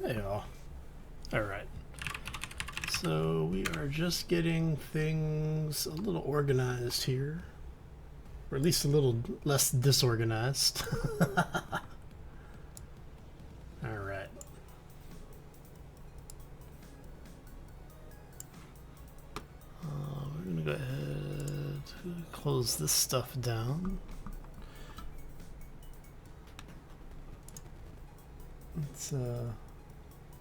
Yeah. Alright. So we are just getting things a little organized here. Or at least a little less disorganized. Alright. We're going to go ahead and close this stuff down. Let's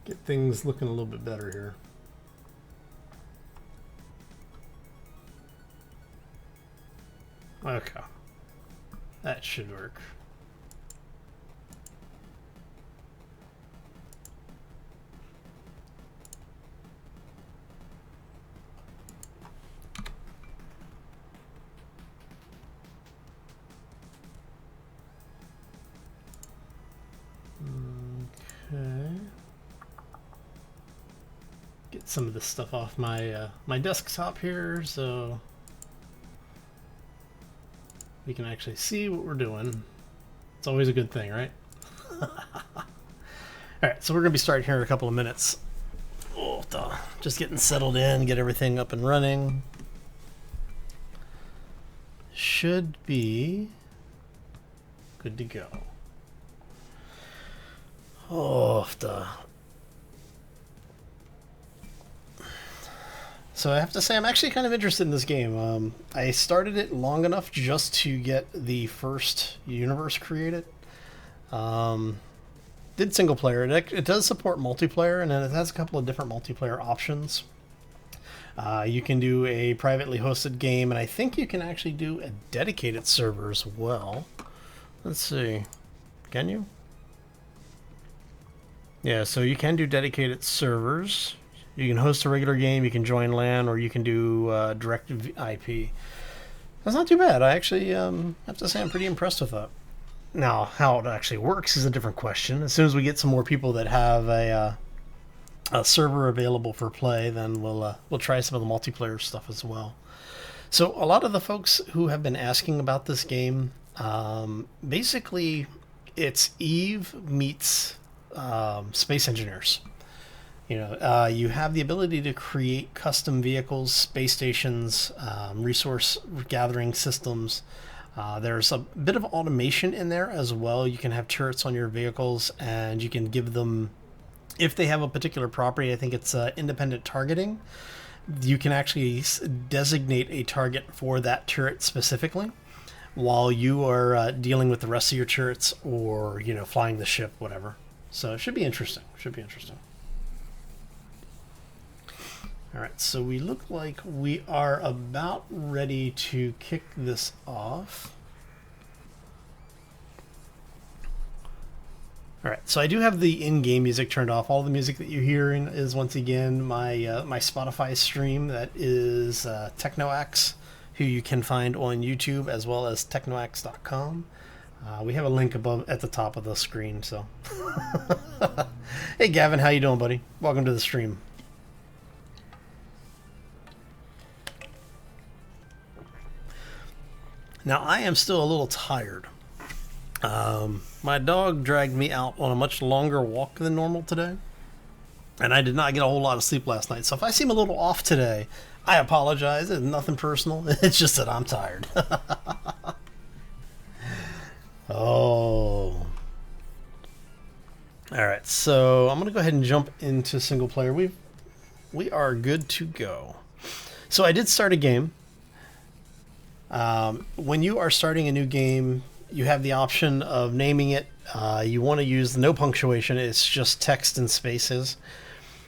get things looking a little bit better here. Okay. That should work. Okay. Get some of this stuff off my my desktop here so we can actually see what we're doing. It's always a good thing, right? Alright, so we're going to be starting here in a couple of minutes. Oh, just getting settled in, get everything up and running. Should be good to go. Oh, So I have to say I'm actually kind of interested in this game. I started it long enough just to get the first universe created. Did single player. It does support multiplayer, and it has a couple of different multiplayer options. You can do a privately hosted game, and I think you can actually do a dedicated server as well. Let's see. Can you? Yeah, so you can do dedicated servers. You can host a regular game, you can join LAN, or you can do direct IP. That's not too bad. I actually have to say I'm pretty impressed with that. Now, how it actually works is a different question. As soon as we get some more people that have a server available for play, then we'll try some of the multiplayer stuff as well. So a lot of the folks who have been asking about this game, basically it's Eve meets Space Engineers. You know, you have the ability to create custom vehicles, space stations, resource gathering systems. There's a bit of automation in there as well. You can have turrets on your vehicles, and you can give them, if they have a particular property, I think it's independent targeting. You can actually designate a target for that turret specifically, while you are dealing with the rest of your turrets, or flying the ship, whatever. So it should be interesting. Should be interesting. Alright, so we look like we are about ready to kick this off. Alright, so I do have the in-game music turned off. All the music that you're hearing is, once again, my my Spotify stream. That is TechnoAxe, who you can find on YouTube, as well as technoaxe.com. We have a link above at the top of the screen, so. Hey Gavin, how you doing, buddy? Welcome to the stream. Now, I am still a little tired. My dog dragged me out on a much longer walk than normal today, and I did not get a whole lot of sleep last night. So if I seem a little off today, I apologize. It's nothing personal. It's just that I'm tired. Oh. Alright, so I'm going to go ahead and jump into single player. We are good to go. So I did start a game. When you are starting a new game, you have the option of naming it. You want to use no punctuation. It's just text and spaces.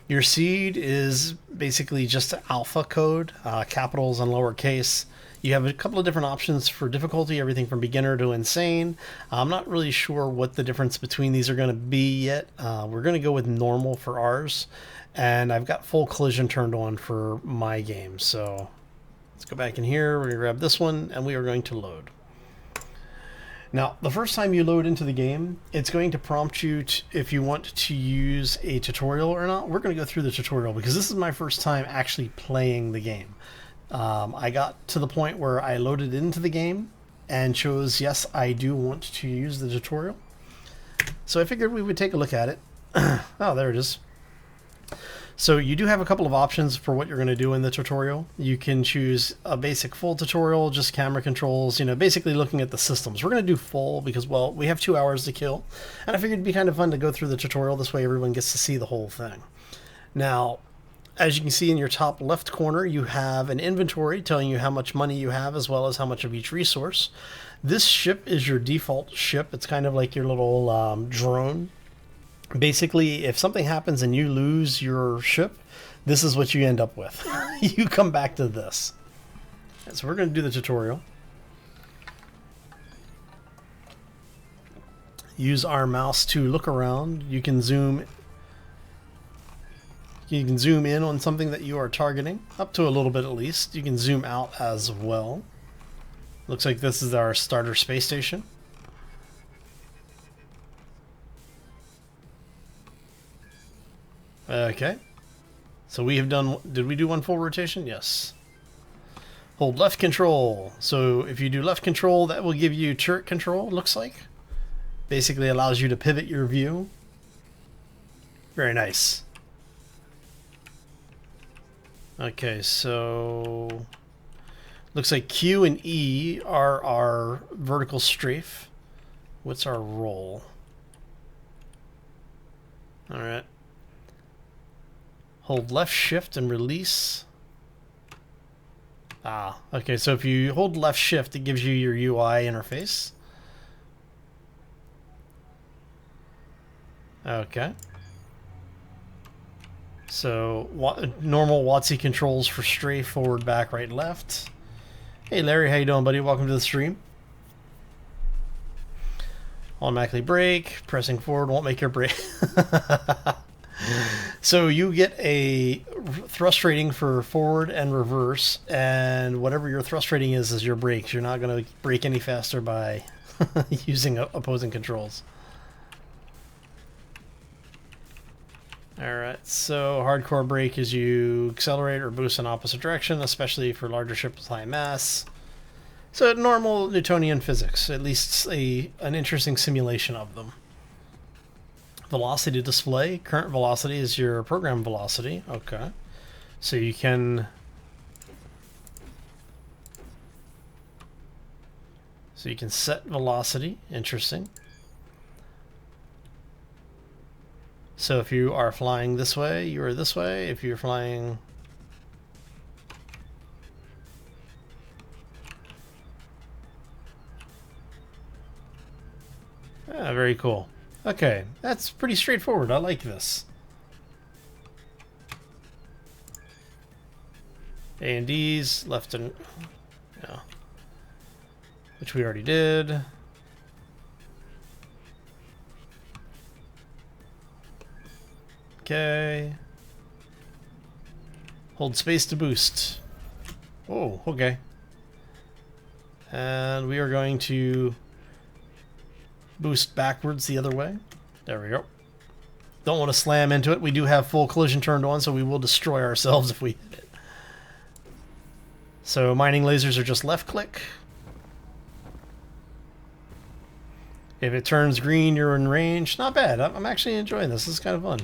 Your seed is basically just alpha code, capitals and lowercase. You have a couple of different options for difficulty, everything from beginner to insane. I'm not really sure what the difference between these are going to be yet. We're going to go with normal for ours, and I've got full collision turned on for my game. So let's go back in here. We're going to grab this one, and we are going to load. Now, the first time you load into the game, it's going to prompt you if you want to use a tutorial or not. We're going to go through the tutorial because this is my first time actually playing the game. I got to the point where I loaded into the game and chose, yes, I do want to use the tutorial. So I figured we would take a look at it. Oh, there it is. So you do have a couple of options for what you're going to do in the tutorial. You can choose a basic full tutorial, just camera controls, basically looking at the systems. We're going to do full because, well, we have 2 hours to kill. And I figured it'd be kind of fun to go through the tutorial. This way everyone gets to see the whole thing. Now, as you can see in your top left corner, you have an inventory telling you how much money you have as well as how much of each resource. This ship is your default ship. It's kind of like your little drone. Basically, if something happens and you lose your ship, this is what you end up with. You come back to this. So we're going to do the tutorial. Use our mouse to look around. You can zoom in on something that you are targeting, up to a little bit at least. You can zoom out as well. Looks like this is our starter space station. Okay, so we have done, did we do one full rotation? Yes. Hold left control. So if you do left control, that will give you turret control, looks like. Basically allows you to pivot your view. Very nice. Okay, so looks like Q and E are our vertical strafe. What's our roll? All right. Hold left shift and release. Ah, okay, so if you hold left shift, it gives you your UI interface. Okay. So, normal WotC controls for strafe, forward, back, right, left. Hey Larry, how you doing, buddy? Welcome to the stream. Automatically brake, pressing forward won't make your brake. So you get a thrust rating for forward and reverse, and whatever your thrust rating is your brakes. You're not going to brake any faster by using opposing controls. Alright, so hardcore brake is you accelerate or boost in opposite direction, especially for larger ships with high mass. So normal Newtonian physics, at least an interesting simulation of them. Velocity display. Current velocity is your program velocity. Okay. So you can... set velocity. Interesting. So if you are flying this way, you are this way. If you're flying... Ah, very cool. Okay, that's pretty straightforward. I like this. A and D's, left and... yeah. Which we already did. Okay. Hold space to boost. Oh, okay. And we are going to boost backwards the other way. There we go. Don't want to slam into it. We do have full collision turned on, so we will destroy ourselves if we hit it. So mining lasers are just left click. If it turns green, you're in range. Not bad. I'm actually enjoying this. This is kind of fun.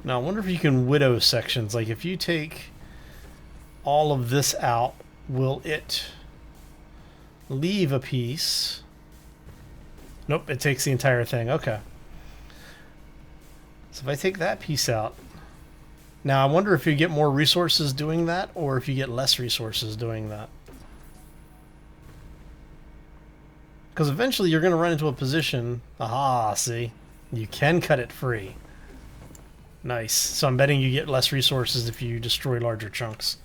Now, I wonder if you can widow sections. Like, if you take all of this out, will it leave a piece? Nope, it takes the entire thing. Okay. So if I take that piece out... Now, I wonder if you get more resources doing that, or if you get less resources doing that. Because eventually you're going to run into a position... Aha, see? You can cut it free. Nice. So I'm betting you get less resources if you destroy larger chunks.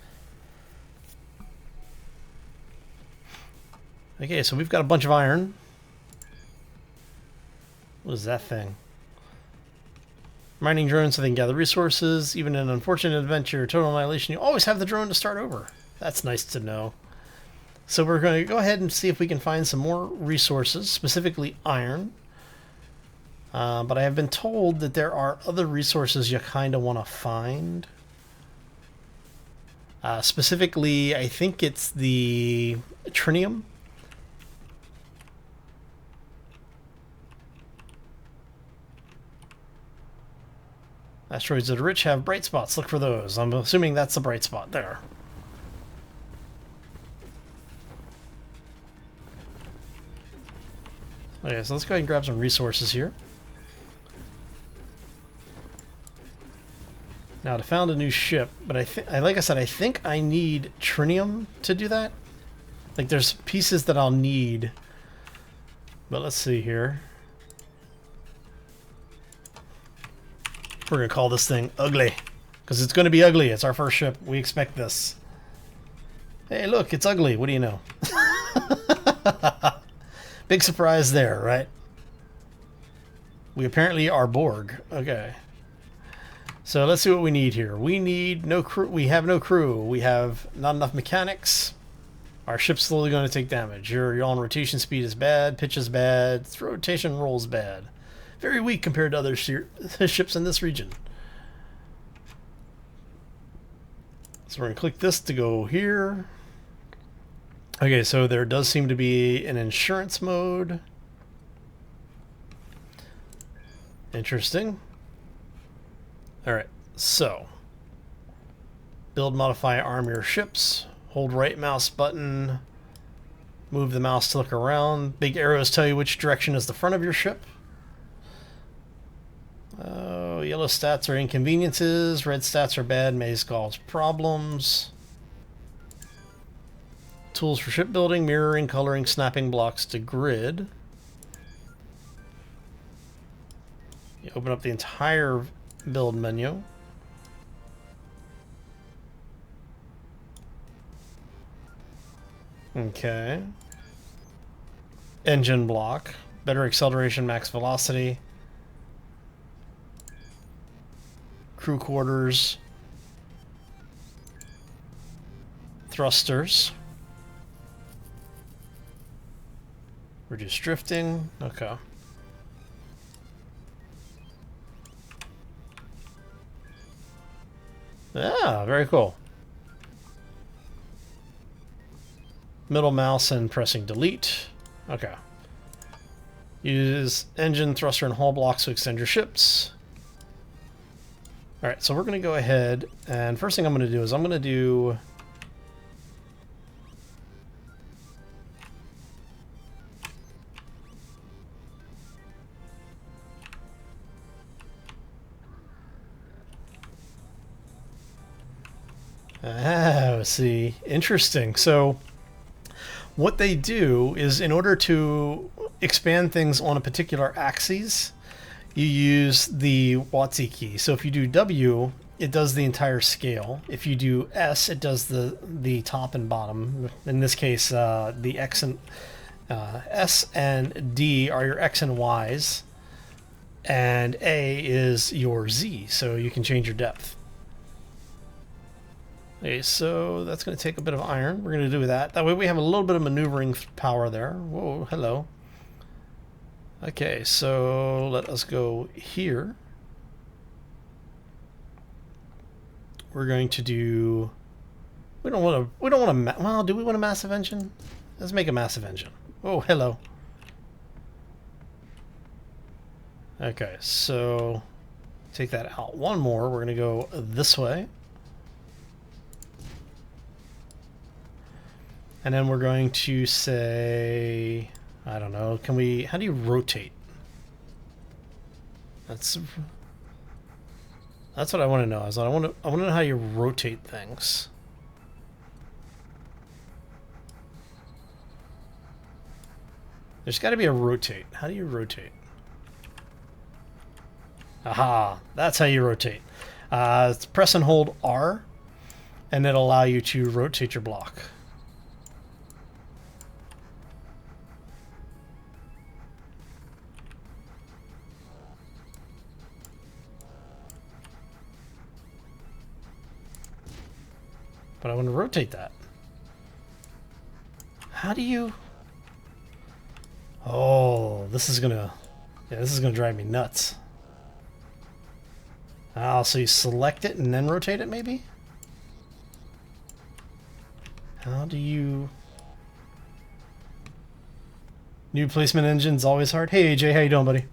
Okay, so we've got a bunch of iron. What is that thing? Mining drones so they can gather resources. Even in an unfortunate adventure, total annihilation, you always have the drone to start over. That's nice to know. So we're going to go ahead and see if we can find some more resources, specifically iron. But I have been told that there are other resources you kind of want to find. Specifically, I think it's the trinium. Asteroids that are rich have bright spots. Look for those. I'm assuming that's the bright spot there. Okay, so let's go ahead and grab some resources here. Now to found a new ship, but like I said, I think I need trinium to do that. Like there's pieces that I'll need, but let's see here. We're gonna call this thing ugly, because it's gonna be ugly. It's our first ship. We expect this. Hey, look, it's ugly. What do you know? Big surprise there, right? We apparently are Borg. Okay. So let's see what we need here. We need no crew. We have no crew. We have not enough mechanics. Our ship's slowly going to take damage. Your on rotation speed is bad. Pitch is bad. Rotation roll is bad. Very weak compared to other ships in this region. So we're going to click this to go here. Okay, so there does seem to be an insurance mode. Interesting. Alright, so build, modify, arm your ships. Hold right mouse button. Move the mouse to look around. Big arrows tell you which direction is the front of your ship. Oh, yellow stats are inconveniences. Red stats are bad. May cause problems. Tools for shipbuilding, mirroring, coloring, snapping blocks to grid. You open up the entire build menu. Okay. Engine block. Better acceleration, max velocity. Crew quarters. Thrusters. Reduce drifting. Okay. Yeah, very cool. Middle mouse and pressing delete. Okay. Use engine, thruster, and hull blocks to extend your ships. Alright, so we're going to go ahead, and first thing I'm going to do is I'm going to do... see. Interesting. So what they do is, in order to expand things on a particular axis, you use the WotC key. So if you do W, it does the entire scale. If you do S, it does the top and bottom. In this case, the X and S and D are your X and Y's, and A is your Z. So you can change your depth. Okay, so that's going to take a bit of iron. We're going to do that. That way we have a little bit of maneuvering power there. Whoa, hello. Okay, so let us go here. We're going to do... We don't want to... Well, do we want a massive engine? Let's make a massive engine. Oh, hello. Okay, so take that out one more. We're going to go this way. And then we're going to say, I don't know, can we, how do you rotate? That's what I want to know. I want to know how you rotate things. There's got to be a rotate. How do you rotate? Aha, that's how you rotate. Press and hold R, and it'll allow you to rotate your block. But I want to rotate that. How do you... Oh, this is gonna Yeah, this is going to drive me nuts. Oh, so you select it and then rotate it, maybe? How do you... New placement engine's always hard. Hey, AJ, how you doing, buddy?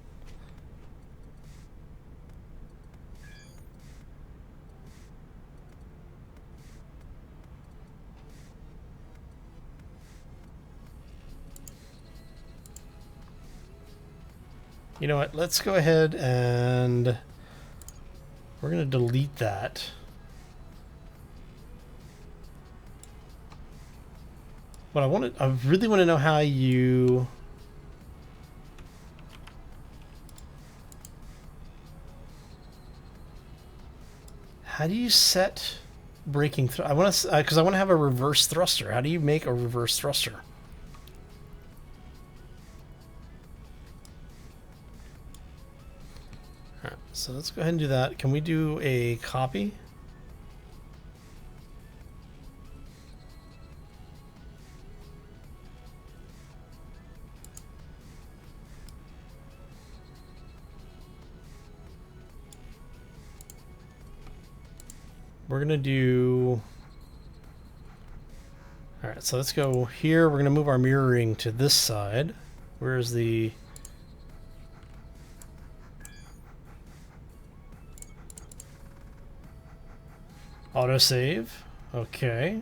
You know what? Let's go ahead and we're going to delete that. But I really want to know how you... How do you set braking? I want to, because I want to have a reverse thruster. How do you make a reverse thruster? All right, so let's go ahead and do that. Can we do a copy? We're going to do... Alright, so let's go here. We're going to move our mirroring to this side. Where's the... Autosave. Okay.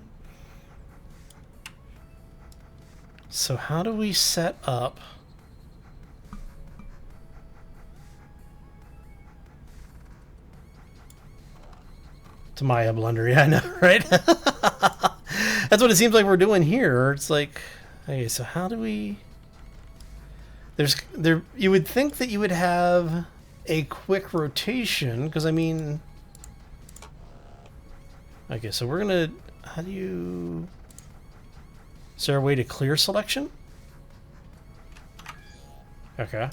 So how do we set up... To Maya Blender, yeah, I know, right? That's what it seems like we're doing here. It's like, okay, so how do we... You would think that you would have a quick rotation, because I mean... Okay, so we're gonna... How do you... Is there a way to clear selection? Okay.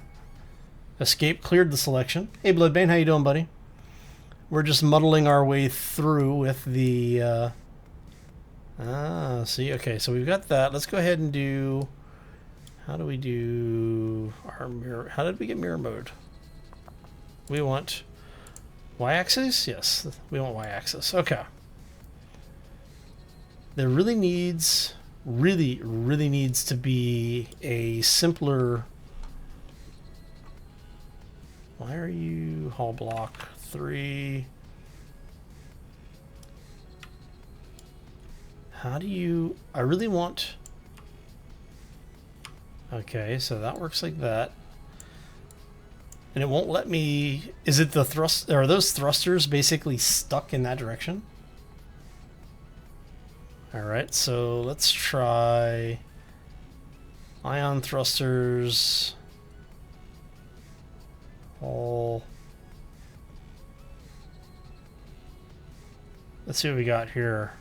Escape cleared the selection. Hey, Bloodbane, how you doing, buddy? We're just muddling our way through with the... see, okay, so we've got that. Let's go ahead and do... How do we do our mirror? How did we get mirror mode? We want y-axis? Yes, we want y-axis. Okay. There really needs to be a simpler... Why are you hall block 3? How do you... I really want... Okay, so that works like that. And it won't let me... Is it the thrust... Are those thrusters basically stuck in that direction? Alright, so let's try... Ion thrusters... All... Let's see what we got here.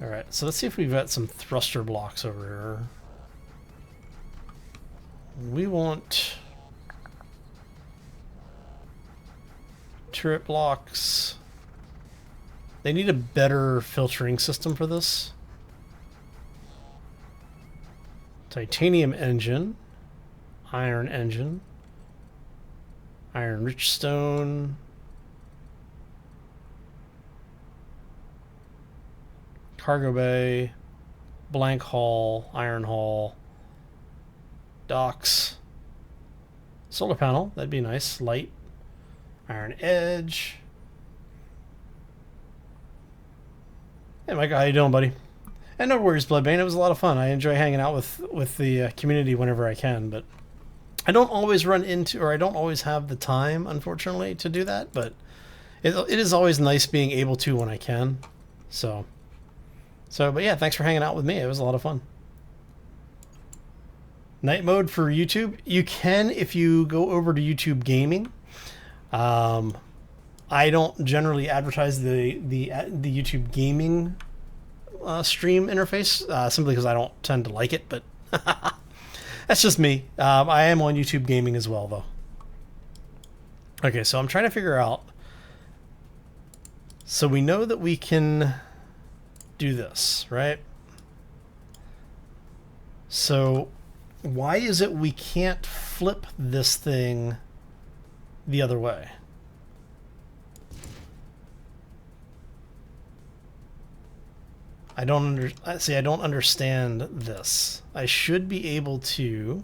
Alright, so let's see if we've got some thruster blocks over here. We want turret blocks. They need a better filtering system for this. Titanium engine, iron engine, iron rich stone, cargo bay, blank hull, iron hull, docks, solar panel, that'd be nice, light, iron edge. Hey Mike, how you doing, buddy? And no worries, Bloodbane. It was a lot of fun. I enjoy hanging out with the community whenever I can, but I don't always run into, or I don't always have the time, unfortunately, to do that. But it is always nice being able to when I can. So, but yeah, thanks for hanging out with me. It was a lot of fun. Night mode for YouTube. You can if you go over to YouTube Gaming. I don't generally advertise the YouTube Gaming stream interface simply because I don't tend to like it, but that's just me. I am on YouTube Gaming as well, though. Okay, so I'm trying to figure out. So we know that we can do this, right? So why is it we can't flip this thing the other way? I don't understand this. I should be able to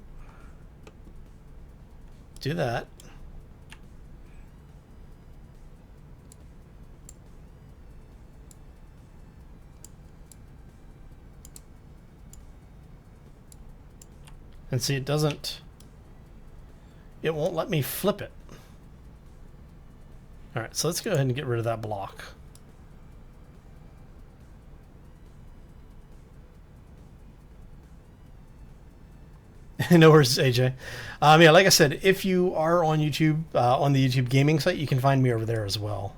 do that. And see, it won't let me flip it. All right, so let's go ahead and get rid of that block. No worries, AJ. Yeah, like I said, if you are on YouTube, on the YouTube gaming site, you can find me over there as well.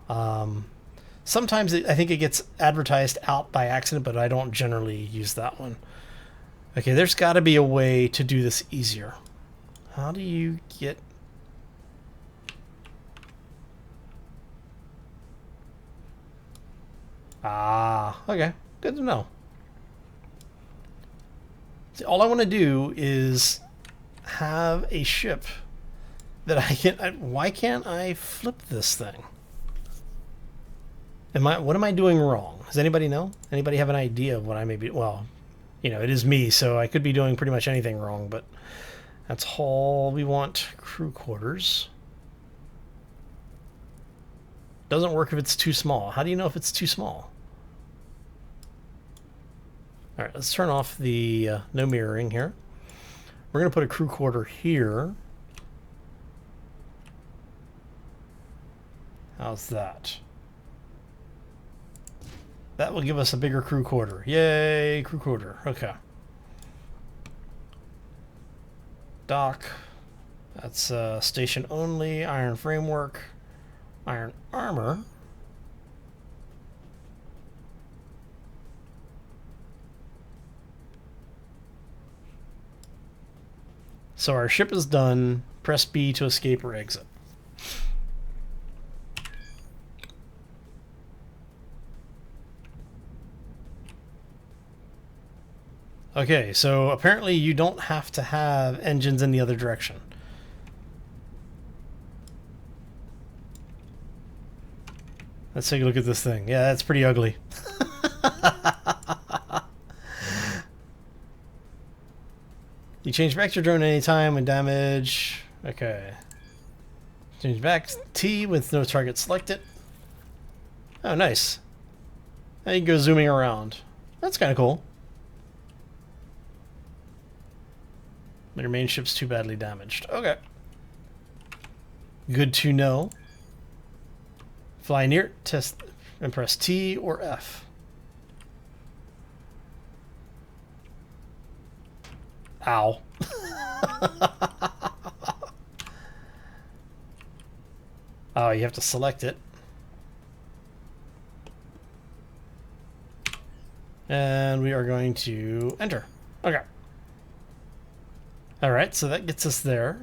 Sometimes I think it gets advertised out by accident, but I don't generally use that one. Okay, there's got to be a way to do this easier. How do you get... Ah, okay. Good to know. See, all I want to do is have a ship that I can... Why can't I flip this thing? What am I doing wrong? Does anybody know? Anybody have an idea of what I may be... Well, you know, it is me, so I could be doing pretty much anything wrong, but that's all we want. Crew quarters. Doesn't work if it's too small. How do you know if it's too small? All right, let's turn off the no mirroring here. We're going to put a crew quarter here. How's that? That will give us a bigger crew quarter. Yay, crew quarter. Okay. Dock. That's station only. Iron framework. Iron armor. So our ship is done. Press B to escape or exit. Okay, so apparently you don't have to have engines in the other direction. Let's take a look at this thing. Yeah, that's pretty ugly. You change back to your drone anytime when damage. Okay. Change back T with no target selected. Oh, nice. Now you can go zooming around. That's kind of cool. Your main ship's too badly damaged. Okay. Good to know. Fly near, test, and press T or F. Ow. Oh, you have to select it. And we are going to enter. Okay. Alright, so that gets us there.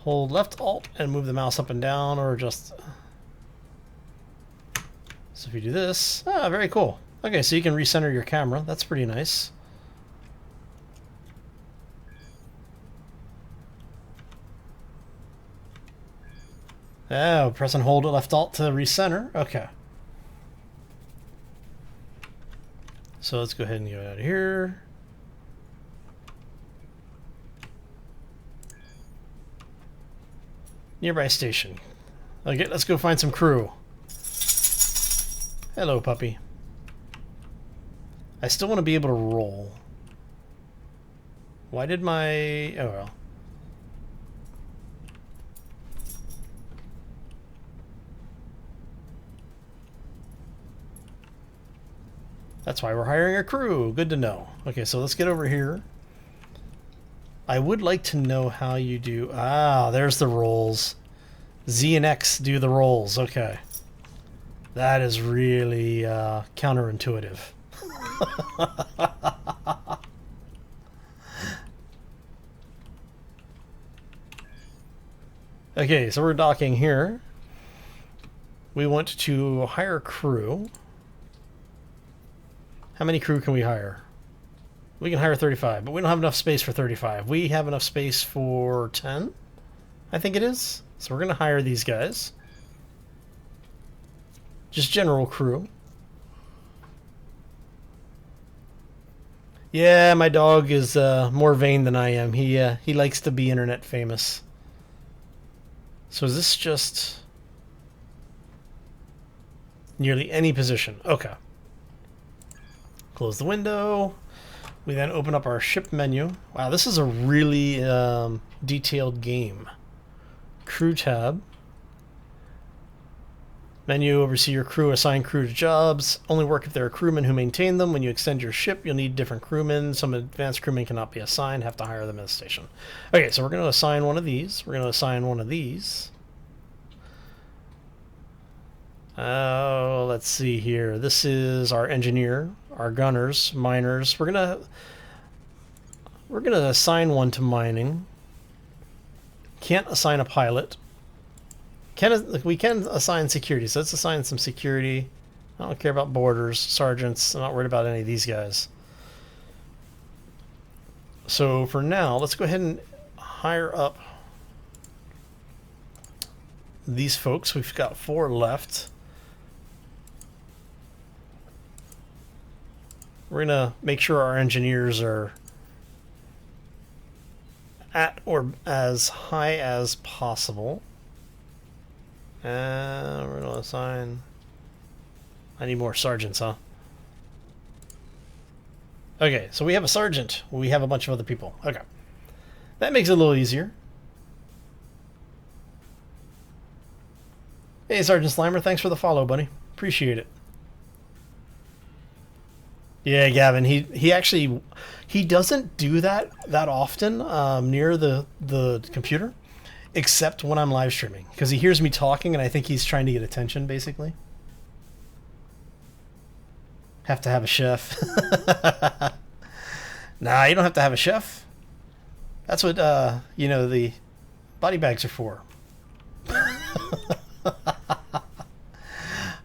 Hold left Alt and move the mouse up and down, or just... So if you do this... Ah, very cool. Okay, so you can recenter your camera. That's pretty nice. Oh, press and hold left Alt to recenter. Okay. So let's go ahead and get out of here. Nearby station. Okay, let's go find some crew. Hello, puppy. I still want to be able to roll. Why did my... Oh, well. That's why we're hiring a crew. Good to know. Okay, so let's get over here. I would like to know how you do... Ah, there's the rolls. Z and X do the rolls. Okay. That is really counterintuitive. Okay, so we're docking here. we want to hire crew. How many crew can we hire? We can hire 35, but we don't have enough space for 35. We have enough space for 10, I think it is. So we're going to hire these guys. Just general crew. Yeah, my dog is more vain than I am. He likes to be internet famous. So is this just nearly any position? Okay. Close the window. We then open up our ship menu. Wow, this is a really detailed game. Crew tab. Menu, oversee your crew, assign crew to jobs. Only work if there are crewmen who maintain them. When you extend your ship, you'll need different crewmen. Some advanced crewmen cannot be assigned. Have to hire them at the station. Okay, so we're going to assign one of these. We're going to assign one of these. Oh, let's see here. This is our engineer, our gunners, miners. We're gonna assign one to mining. Can't assign a pilot. We can assign security, so let's assign some security. I don't care about borders, sergeants. I'm not worried about any of these guys. So for now, let's go ahead and hire up these folks. We've got 4 left. We're gonna make sure our engineers are at or as high as possible. And we're gonna assign. I need more sergeants, huh? Okay, so we have a sergeant. We have a bunch of other people. Okay, that makes it a little easier. Hey, Sergeant Slimer, thanks for the follow, buddy. Appreciate it. Yeah, Gavin, he actually doesn't do that often near the computer, except when I'm live streaming, because he hears me talking and I think he's trying to get attention, basically. Have to have a chef. Nah, you don't have to have a chef. That's what you know, the body bags are for.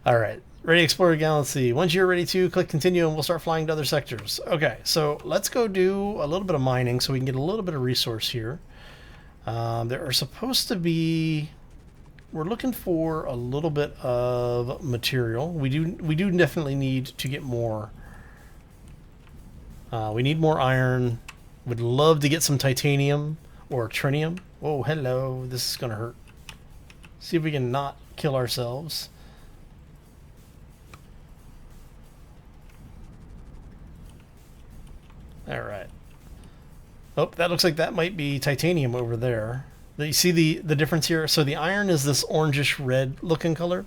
All right. Ready to explore the galaxy. Once you're ready to, click continue and we'll start flying to other sectors. Okay, so let's go do a little bit of mining so we can get a little bit of resource here. There are supposed to be... We're looking for a little bit of material. We do definitely need to get more. We need more iron. Would love to get some titanium or trinium. Whoa, hello. This is going to hurt. See if we can not kill ourselves. All right. Oh, that looks like that might be titanium over there. You see the difference here? So the iron is this orangish red looking color.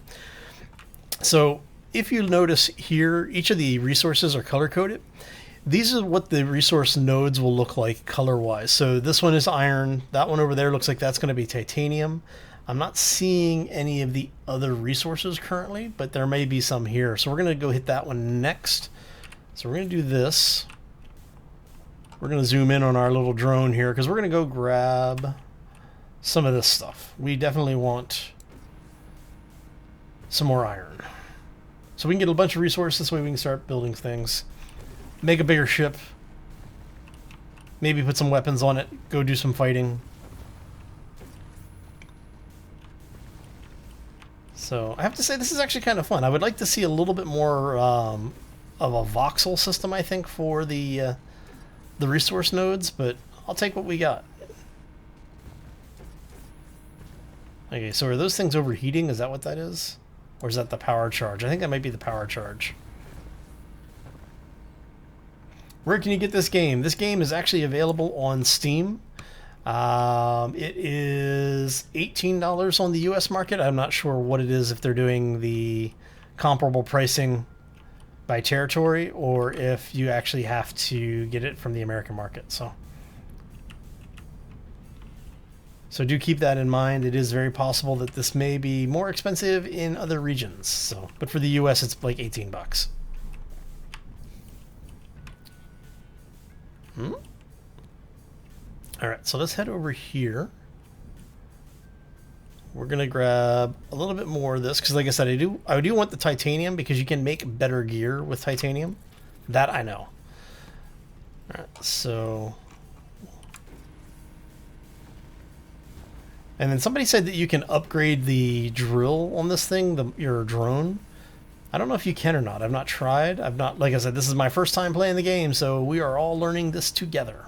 So if you notice here, each of the resources are color coded. These are what the resource nodes will look like color wise. So this one is iron. That one over there looks like that's going to be titanium. I'm not seeing any of the other resources currently, but there may be some here. So we're going to go hit that one next. So we're going to do this. We're going to zoom in on our little drone here because we're going to go grab some of this stuff. We definitely want some more iron. So we can get a bunch of resources, this way we can start building things. Make a bigger ship. Maybe put some weapons on it. Go do some fighting. So I have to say this is actually kind of fun. I would like to see a little bit more of a voxel system, I think, for the resource nodes, but I'll take what we got. Okay, so are those things overheating? Is that what that is? Or is that the power charge? I think that might be the power charge. Where can you get this game? This game is actually available on Steam. It is $18 on the US market. I'm not sure what it is if they're doing the comparable pricing by territory or if you actually have to get it from the American market. So do keep that in mind. It is very possible that this may be more expensive in other regions. So, but for the US, it's like 18 bucks. All right, so let's head over here. we're gonna grab a little bit more of this because, like I said, I do want the titanium because you can make better gear with titanium. That I know. All right, so. And then somebody said that you can upgrade the drill on this thing, your drone. I don't know if you can or not. I've not tried. I've not, like I said, this is my first time playing the game, so we are all learning this together.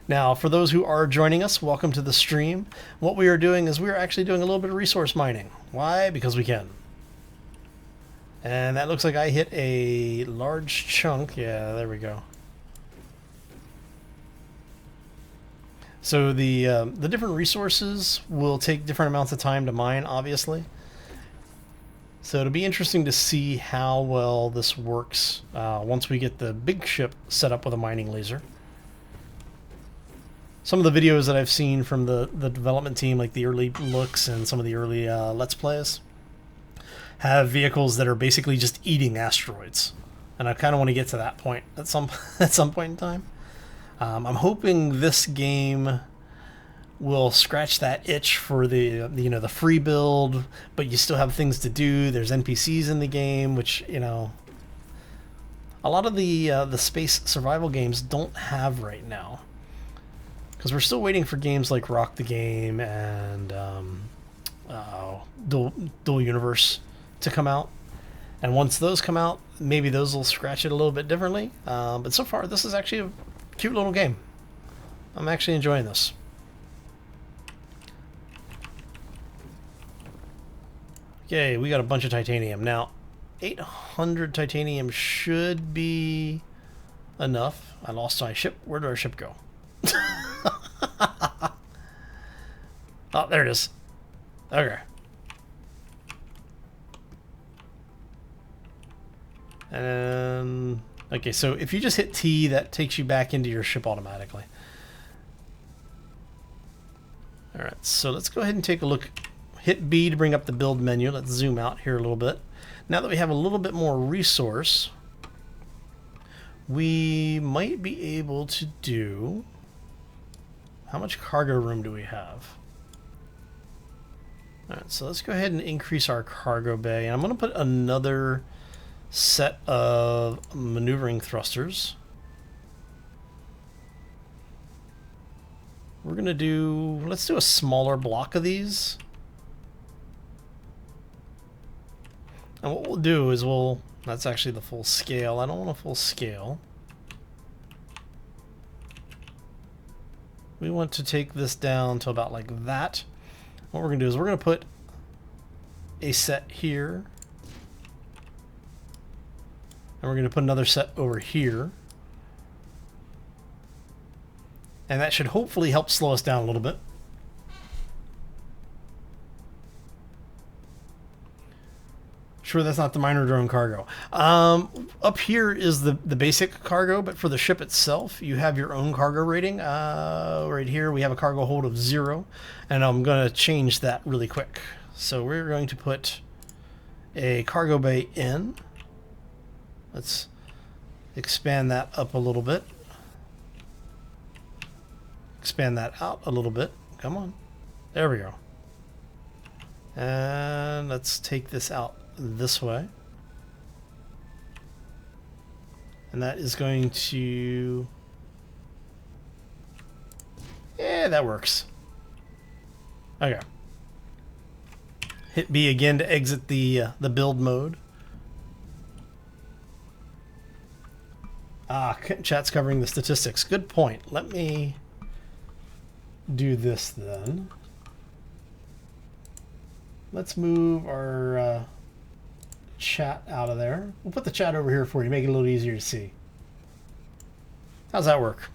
Now, for those who are joining us, welcome to the stream. What we are doing is we are actually doing a little bit of resource mining. Why? Because we can. And that looks like I hit a large chunk. Yeah, there we go. So the different resources will take different amounts of time to mine, obviously. So it'll be interesting to see how well this works once we get the big ship set up with a mining laser. Some of the videos that I've seen from the development team, like the early looks and some of the early Let's Plays, have vehicles that are basically just eating asteroids, and I kind of want to get to that point at some point in time. I'm hoping this game will scratch that itch for the the free build, but you still have things to do. There's NPCs in the game, which a lot of the space survival games don't have right now, because we're still waiting for games like Rock the Game and Dual Universe to come out, and once those come out, maybe those will scratch it a little bit differently. But so far, this is actually a cute little game. I'm actually enjoying this. Okay, we got a bunch of titanium now. 800 titanium should be enough. I lost my ship. Where did our ship go? Oh, there it is. Okay. And okay, so if you just hit T, that takes you back into your ship automatically. All right, so let's go ahead and take a look. Hit B to bring up the build menu. Let's zoom out here a little bit. Now that we have a little bit more resource, we might be able to do... How much cargo room do we have? All right, so let's go ahead and increase our cargo bay. And I'm going to put another set of maneuvering thrusters. We're going to do... Let's do a smaller block of these. And what we'll do is that's actually the full scale. I don't want a full scale. We want to take this down to about like that. What we're going to do is we're going to put a set here. And we're going to put another set over here. And that should hopefully help slow us down a little bit. Sure, that's not the miner drone cargo. Up here is the basic cargo, but for the ship itself, you have your own cargo rating. Right here, we have a cargo hold of 0, and I'm going to change that really quick. So we're going to put a cargo bay in. Let's expand that up a little bit. Expand that out a little bit. Come on. There we go. And let's take this out this way. And that is going to... Yeah, that works. Okay. Hit B again to exit the build mode. Chat's covering the statistics. Good point. Let me do this then. Let's move our chat out of there. We'll put the chat over here for you, make it a little easier to see. How's that work?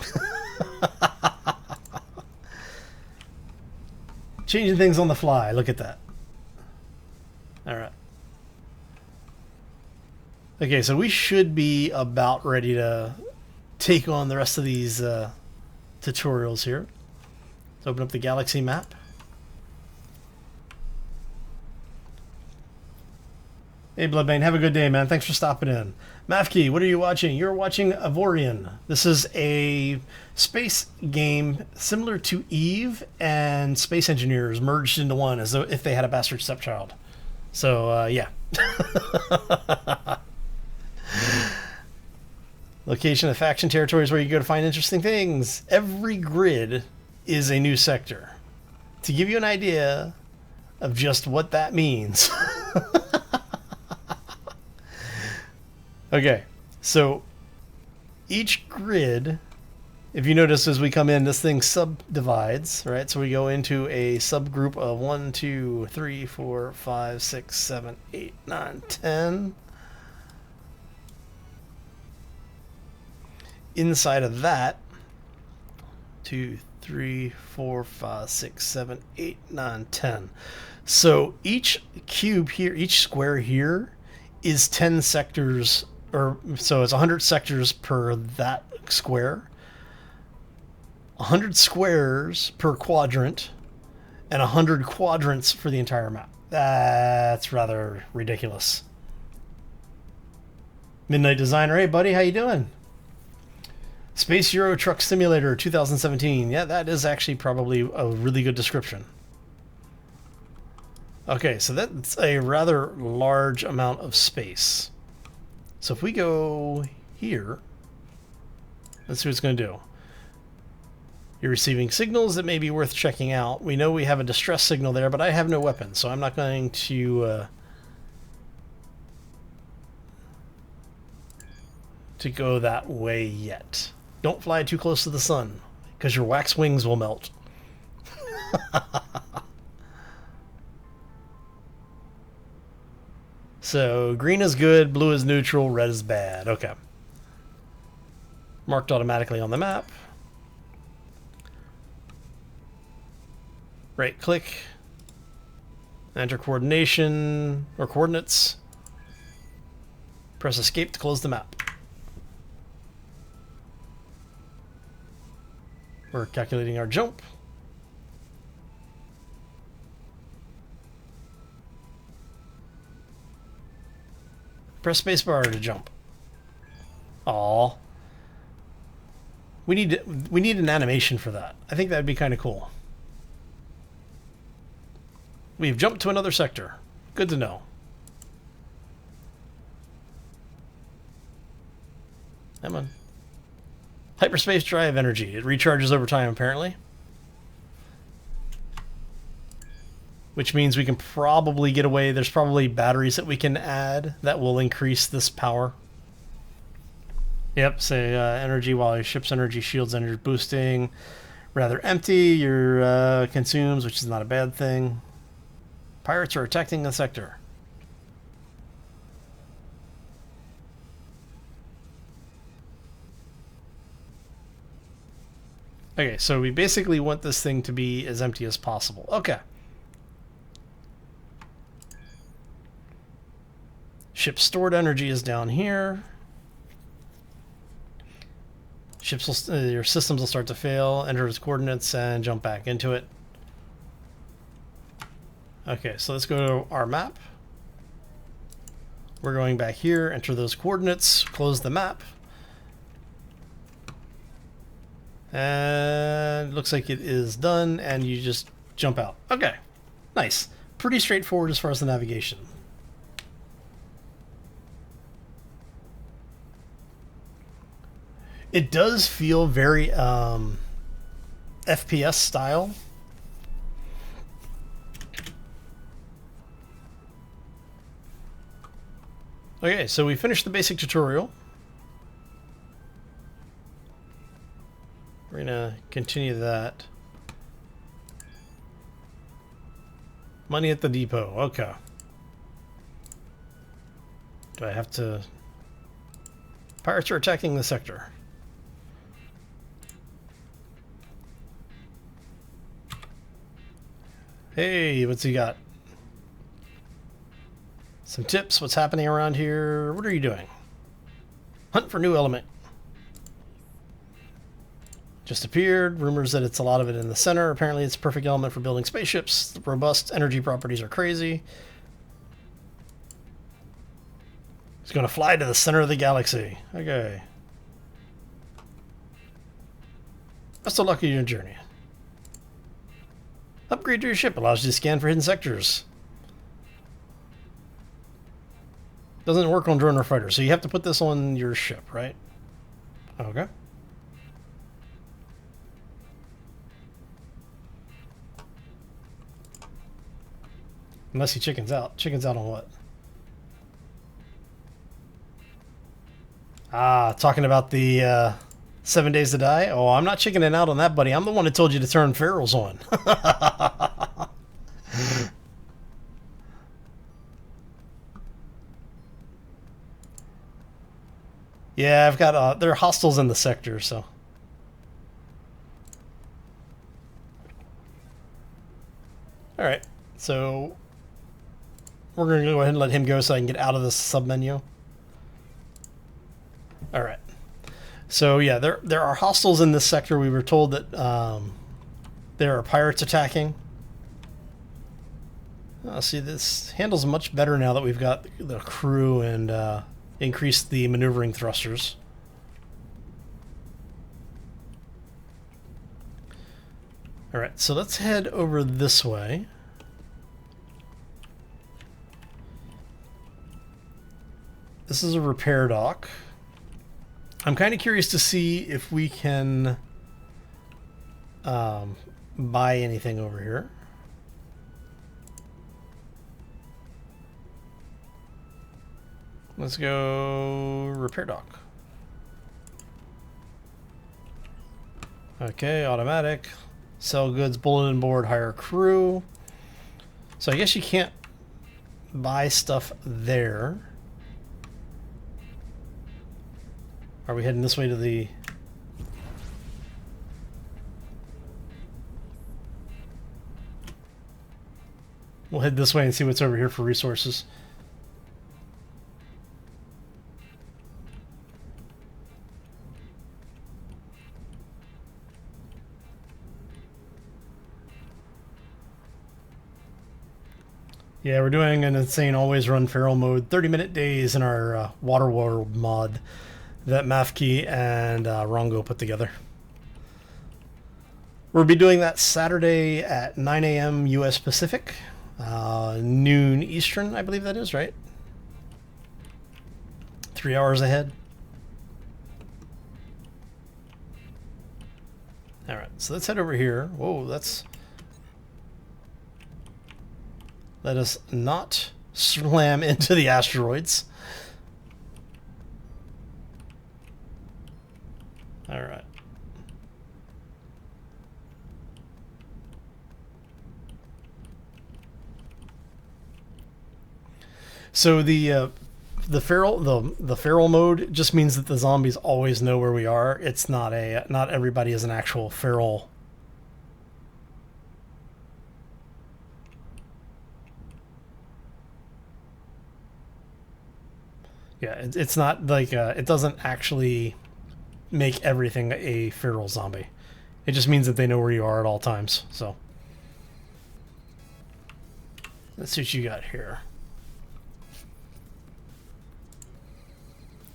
Changing things on the fly. Look at that. All right. Okay, so we should be about ready to take on the rest of these tutorials here. Let's open up the galaxy map. Hey, Bloodbane, have a good day, man. Thanks for stopping in. Mafki, what are you watching? You're watching Avorion. This is a space game similar to Eve and Space Engineers merged into one, as though if they had a bastard stepchild. So, yeah. Location of faction territories where you go to find interesting things. Every grid is a new sector. To give you an idea of just what that means. Okay, so each grid, if you notice as we come in, this thing subdivides, right? So we go into a subgroup of 1, 2, 3, 4, 5, 6, 7, 8, 9, 10. Inside of that, 2, 3, 4, 5, 6, 7, 8, 9, 10. So each cube here, each square here is 10 sectors, or so it's 100 sectors per that square, 100 squares per quadrant, and 100 quadrants for the entire map. That's rather ridiculous. Midnight Designer, hey buddy, how you doing? Space Euro Truck Simulator 2017. Yeah, that is actually probably a really good description. Okay, so that's a rather large amount of space. So if we go here, let's see what it's going to do. You're receiving signals that may be worth checking out. We know we have a distress signal there, but I have no weapon, so I'm not going to go that way yet. Don't fly too close to the sun, because your wax wings will melt. So, green is good, blue is neutral, red is bad. Okay. Marked automatically on the map. Right click. Enter coordination, or coordinates. Press escape to close the map. We're calculating our jump. Press spacebar to jump. Aw. We need an animation for that. I think that'd be kind of cool. We've jumped to another sector. Good to know. Come on. Hyperspace drive energy. It recharges over time, apparently. Which means we can probably get away. There's probably batteries that we can add that will increase this power. Yep, say energy while your ship's energy shields energy boosting. Rather empty, your consumes, which is not a bad thing. Pirates are attacking the sector. Okay, so we basically want this thing to be as empty as possible. Okay. Ship's stored energy is down here. Ships will, your systems will start to fail. Enter its coordinates and jump back into it. Okay, so let's go to our map. We're going back here, enter those coordinates, close the map. And it looks like it is done, and you just jump out. Okay, nice. Pretty straightforward as far as the navigation. It does feel very FPS style. Okay, so we finished the basic tutorial. We're gonna continue that. Money at the depot. Okay. Do I have to... Pirates are attacking the sector. Hey, what's he got? Some tips. What's happening around here? What are you doing? Hunt for new element. Just appeared. Rumors that it's a lot of it in the center. Apparently it's a perfect element for building spaceships. The robust energy properties are crazy. going to fly to the center of the galaxy. Okay. Best of luck in your journey. Upgrade to your ship allows you to scan for hidden sectors. Doesn't work on drone or fighter, so you have to put this on your ship, right? Okay. Unless he chickens out. Chickens out on what? Ah, talking about the 7 Days to Die? Oh, I'm not chickening out on that, buddy. I'm the one that told you to turn ferals on. Yeah, I've got, there are hostiles in the sector, so. Alright, so we're going to go ahead and let him go so I can get out of this sub-menu. Alright. So yeah, there are hostiles in this sector. We were told that there are pirates attacking. See, this handles much better now that we've got the crew and increased the maneuvering thrusters. Alright, so let's head over this way. This is a repair dock. I'm kind of curious to see if we can buy anything over here. Let's go repair dock. Okay, automatic. Sell goods, bulletin board, hire crew. So I guess you can't buy stuff there. Are we heading this way to the... We'll head this way and see what's over here for resources. Yeah, we're doing an insane always run feral mode, 30-minute days in our Water World mod that Mafki and Rongo put together. We'll be doing that Saturday at 9 a.m. U.S. Pacific, noon Eastern, I believe that is, right? 3 hours ahead. Alright, so let's head over here. Whoa, that's... Let us not slam into the asteroids. All right. So the feral mode just means that the zombies always know where we are. It's not not everybody is an actual feral. Yeah, it's not like it doesn't actually make everything a feral zombie. It just means that they know where you are at all times. So let's see what you got here.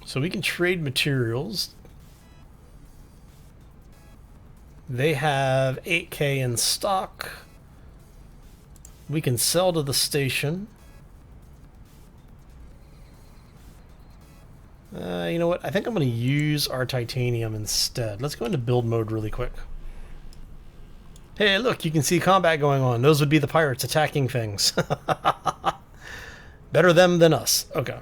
So we can trade materials. They have 8K in stock. We can sell to the station. You know what? I think I'm going to use our titanium instead. Let's go into build mode really quick. Hey, look, you can see combat going on. Those would be the pirates attacking things. Better them than us. Okay.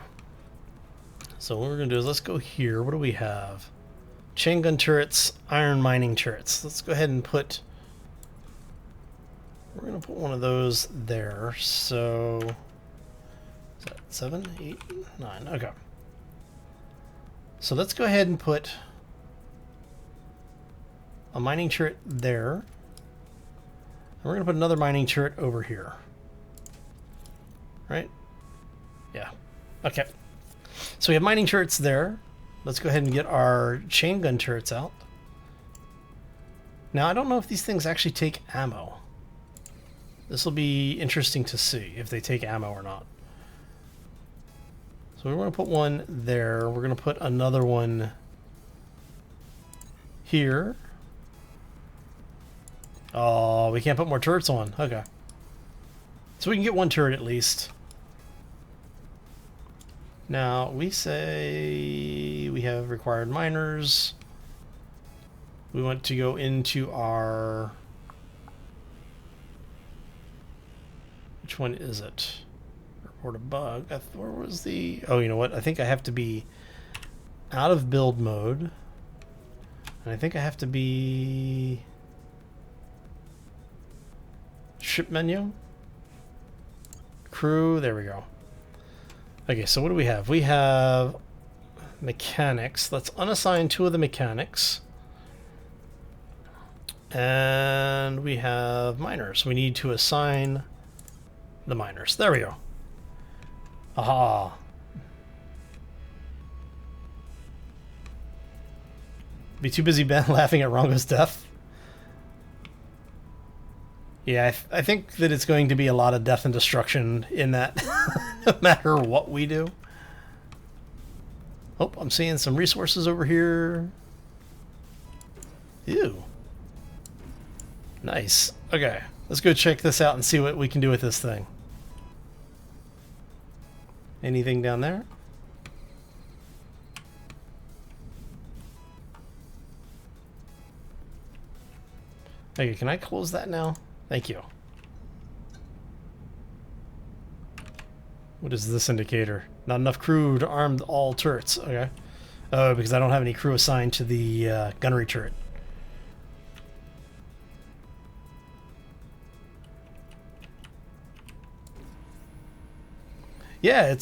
So what we're going to do is let's go here. What do we have? Chain gun turrets, iron mining turrets. Let's go ahead and put... We're going to put one of those there. So... Is that 7, 8, 9? Okay. So let's go ahead and put a mining turret there. And we're going to put another mining turret over here. Right? Yeah. Okay. So we have mining turrets there. Let's go ahead and get our chain gun turrets out. Now, I don't know if these things actually take ammo. This will be interesting to see if they take ammo or not. So we want to put one there. We're going to put another one here. Oh, we can't put more turrets on. Okay. So we can get one turret at least. Now, we say we have required miners. We want to go into our... Which one is it? Report a bug. Where was the... Oh, you know what? I think I have to be out of build mode. And I think I have to be... Ship menu? Crew, there we go. Okay, so what do we have? We have mechanics. Let's unassign 2 of the mechanics. And we have miners. We need to assign the miners. There we go. Aha. Be too busy laughing at Rongo's death. Yeah, I think that it's going to be a lot of death and destruction in that, no matter what we do. Oh, I'm seeing some resources over here. Ew. Nice. Okay, let's go check this out and see what we can do with this thing. Anything down there? Okay, can I close that now? Thank you. What is this indicator? Not enough crew to arm all turrets. Okay. Oh, because I don't have any crew assigned to the gunnery turret. Yeah,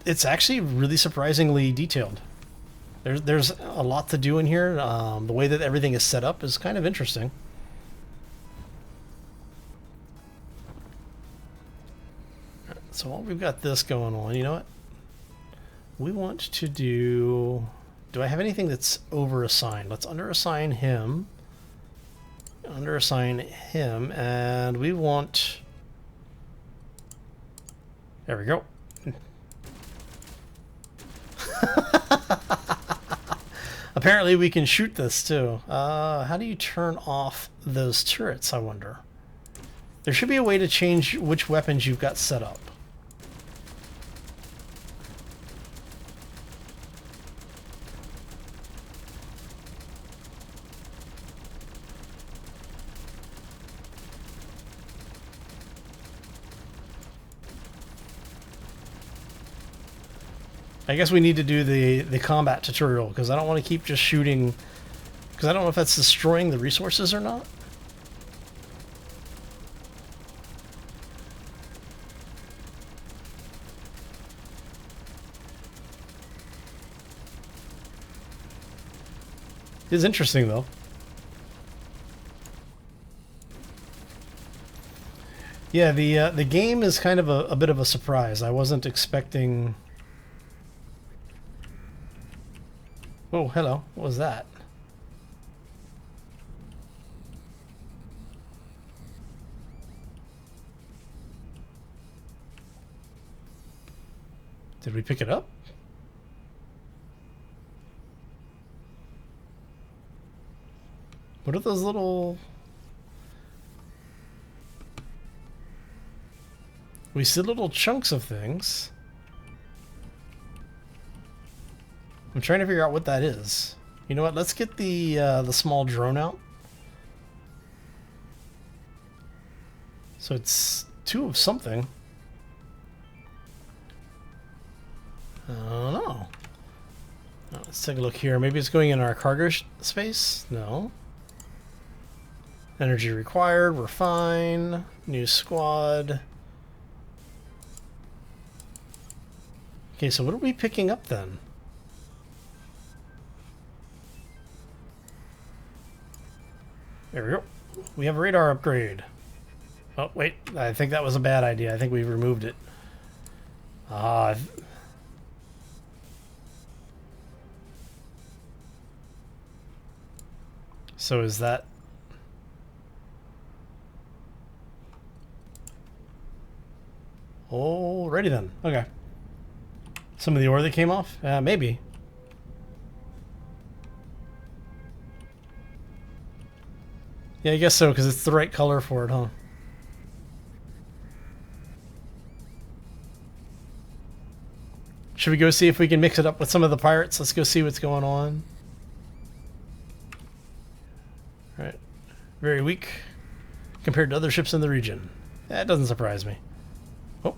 it's actually really surprisingly detailed. There's a lot to do in here. The way that everything is set up is kind of interesting. So while we've got this going on, you know what? We want to do... Do I have anything that's over-assigned? Let's under-assign him. Under-assign him, and we want... There we go. Apparently we can shoot this too. How do you turn off those turrets, I wonder? There should be a way to change which weapons you've got set up. I guess we need to do the combat tutorial, because I don't want to keep just shooting, because I don't know if that's destroying the resources or not. It's interesting though. Yeah, the game is kind of a bit of a surprise. I wasn't expecting... Oh, hello. What was that? Did we pick it up? What are those little... We see little chunks of things. I'm trying to figure out what that is. You know what? Let's get the small drone out. So it's 2 of something. I don't know. Let's take a look here. Maybe it's going in our cargo space? No. Energy required. We're fine. New squad. Okay, so what are we picking up then? There we go. We have a radar upgrade. Oh, wait. I think that was a bad idea. I think we removed it. So is that... Alrighty then. Okay. Some of the ore that came off? Maybe. Yeah, I guess so, because it's the right color for it, huh? Should we go see if we can mix it up with some of the pirates? Let's go see what's going on. Alright. Very weak compared to other ships in the region. That doesn't surprise me. Oh.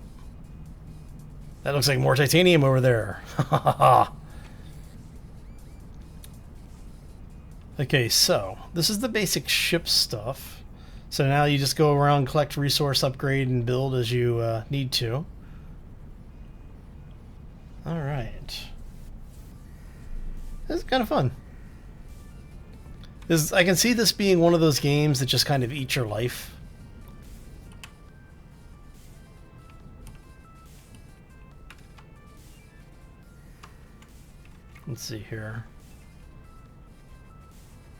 That looks like more titanium over there. Okay, so this is the basic ship stuff. So now you just go around, collect resource, upgrade, and build as you need to. Alright. This is kind of fun. I can see this being one of those games that just kind of eat your life. Let's see here.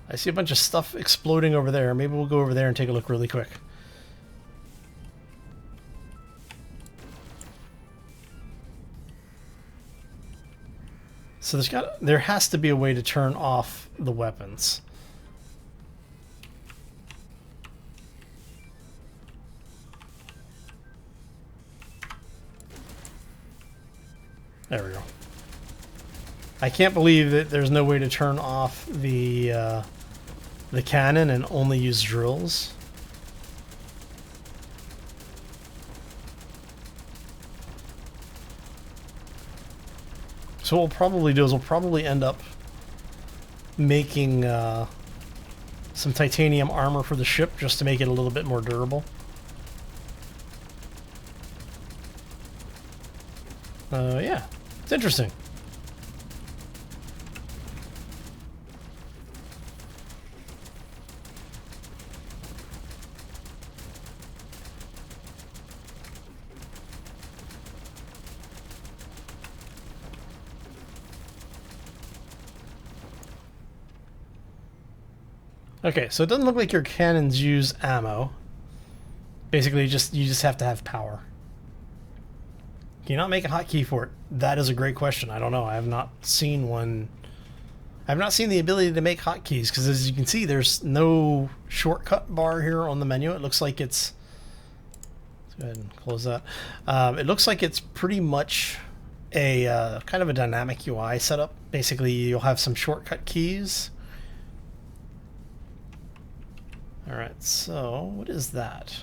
I see a bunch of stuff exploding over there. Maybe we'll go over there and take a look really quick. So there has to be a way to turn off the weapons. There we go. I can't believe that there's no way to turn off the cannon and only use drills. So what we'll probably do is we'll probably end up making some titanium armor for the ship just to make it a little bit more durable. Yeah, it's interesting. Okay, so it doesn't look like your cannons use ammo. Basically, you just have to have power. Can you not make a hotkey for it? That is a great question. I don't know. I have not seen one. I have not seen the ability to make hotkeys because, as you can see, there's no shortcut bar here on the menu. It looks like it's. Let's go ahead and close that. It looks like it's pretty much a kind of a dynamic UI setup. Basically, you'll have some shortcut keys. All right. So, what is that?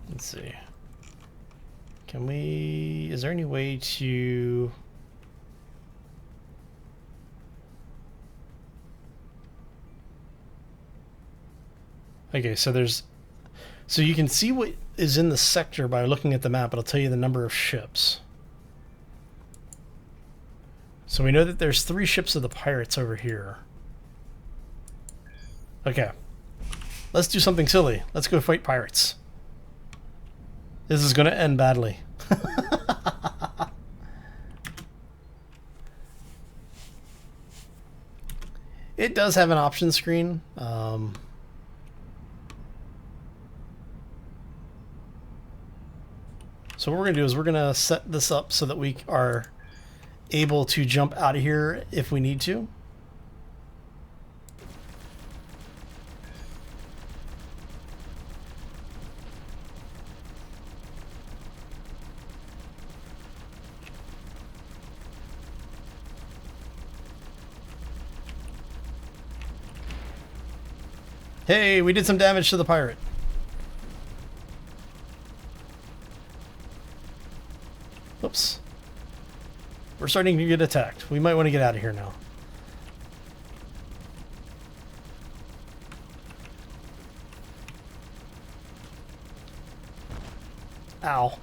Let's see. Can we... Is there any way to... Okay, so there's... So you can see what is in the sector by looking at the map. It'll tell you the number of ships. So we know that there's 3 ships of the pirates over here. Okay. Let's do something silly. Let's go fight pirates. This is going to end badly. It does have an option screen. So what we're going to do is we're going to set this up so that we are able to jump out of here if we need to. Hey, we did some damage to the pirate. Oops. We're starting to get attacked. We might want to get out of here now. Ow.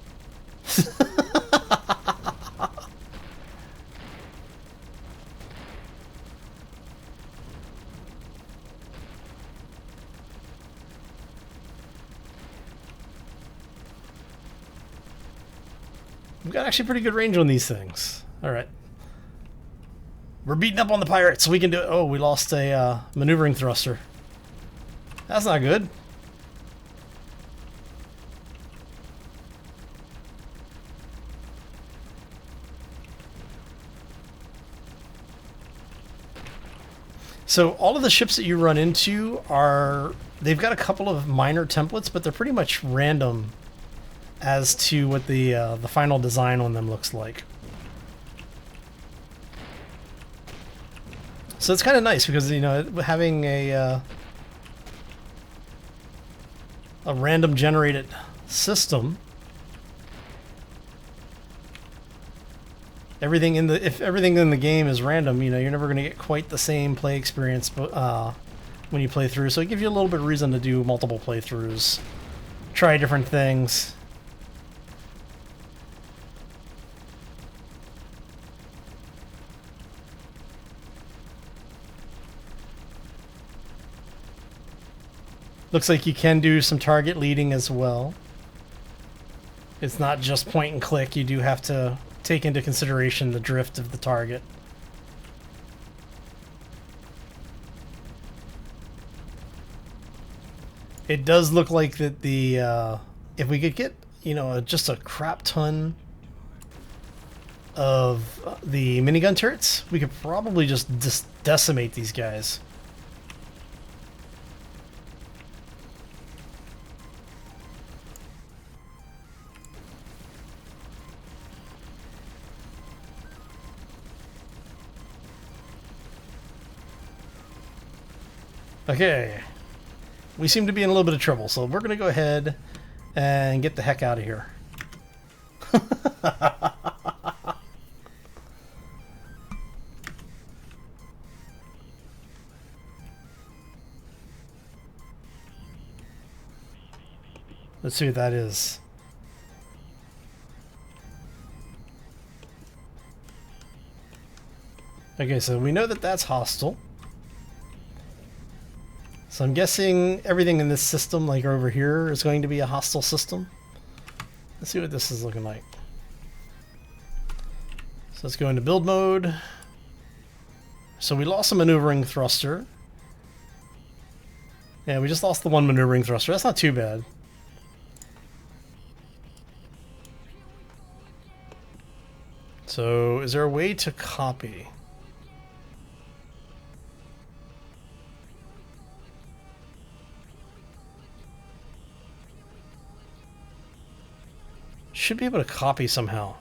We've got actually pretty good range on these things. Alright. We're beating up on the pirates, so we can do it. Oh, we lost a maneuvering thruster. That's not good. So all of the ships that you run into are, they've got a couple of minor templates, but they're pretty much random as to what the final design on them looks like. So it's kind of nice because, you know, having a random generated system, if everything in the game is random, you know, you're never going to get quite the same play experience when you play through. So it gives you a little bit of reason to do multiple playthroughs, try different things. Looks like you can do some target leading as well. It's not just point and click. You do have to take into consideration the drift of the target. It does look like that if we could get, you know, just a crap ton of the minigun turrets, we could probably just decimate these guys. Okay, we seem to be in a little bit of trouble, so we're going to go ahead and get the heck out of here. Let's see what that is. Okay, so we know that that's hostile. So I'm guessing everything in this system, like over here, is going to be a hostile system. Let's see what this is looking like. So let's go into build mode. So we lost a maneuvering thruster. Yeah, we just lost the one maneuvering thruster. That's not too bad. So is there a way to copy? Should be able to copy somehow.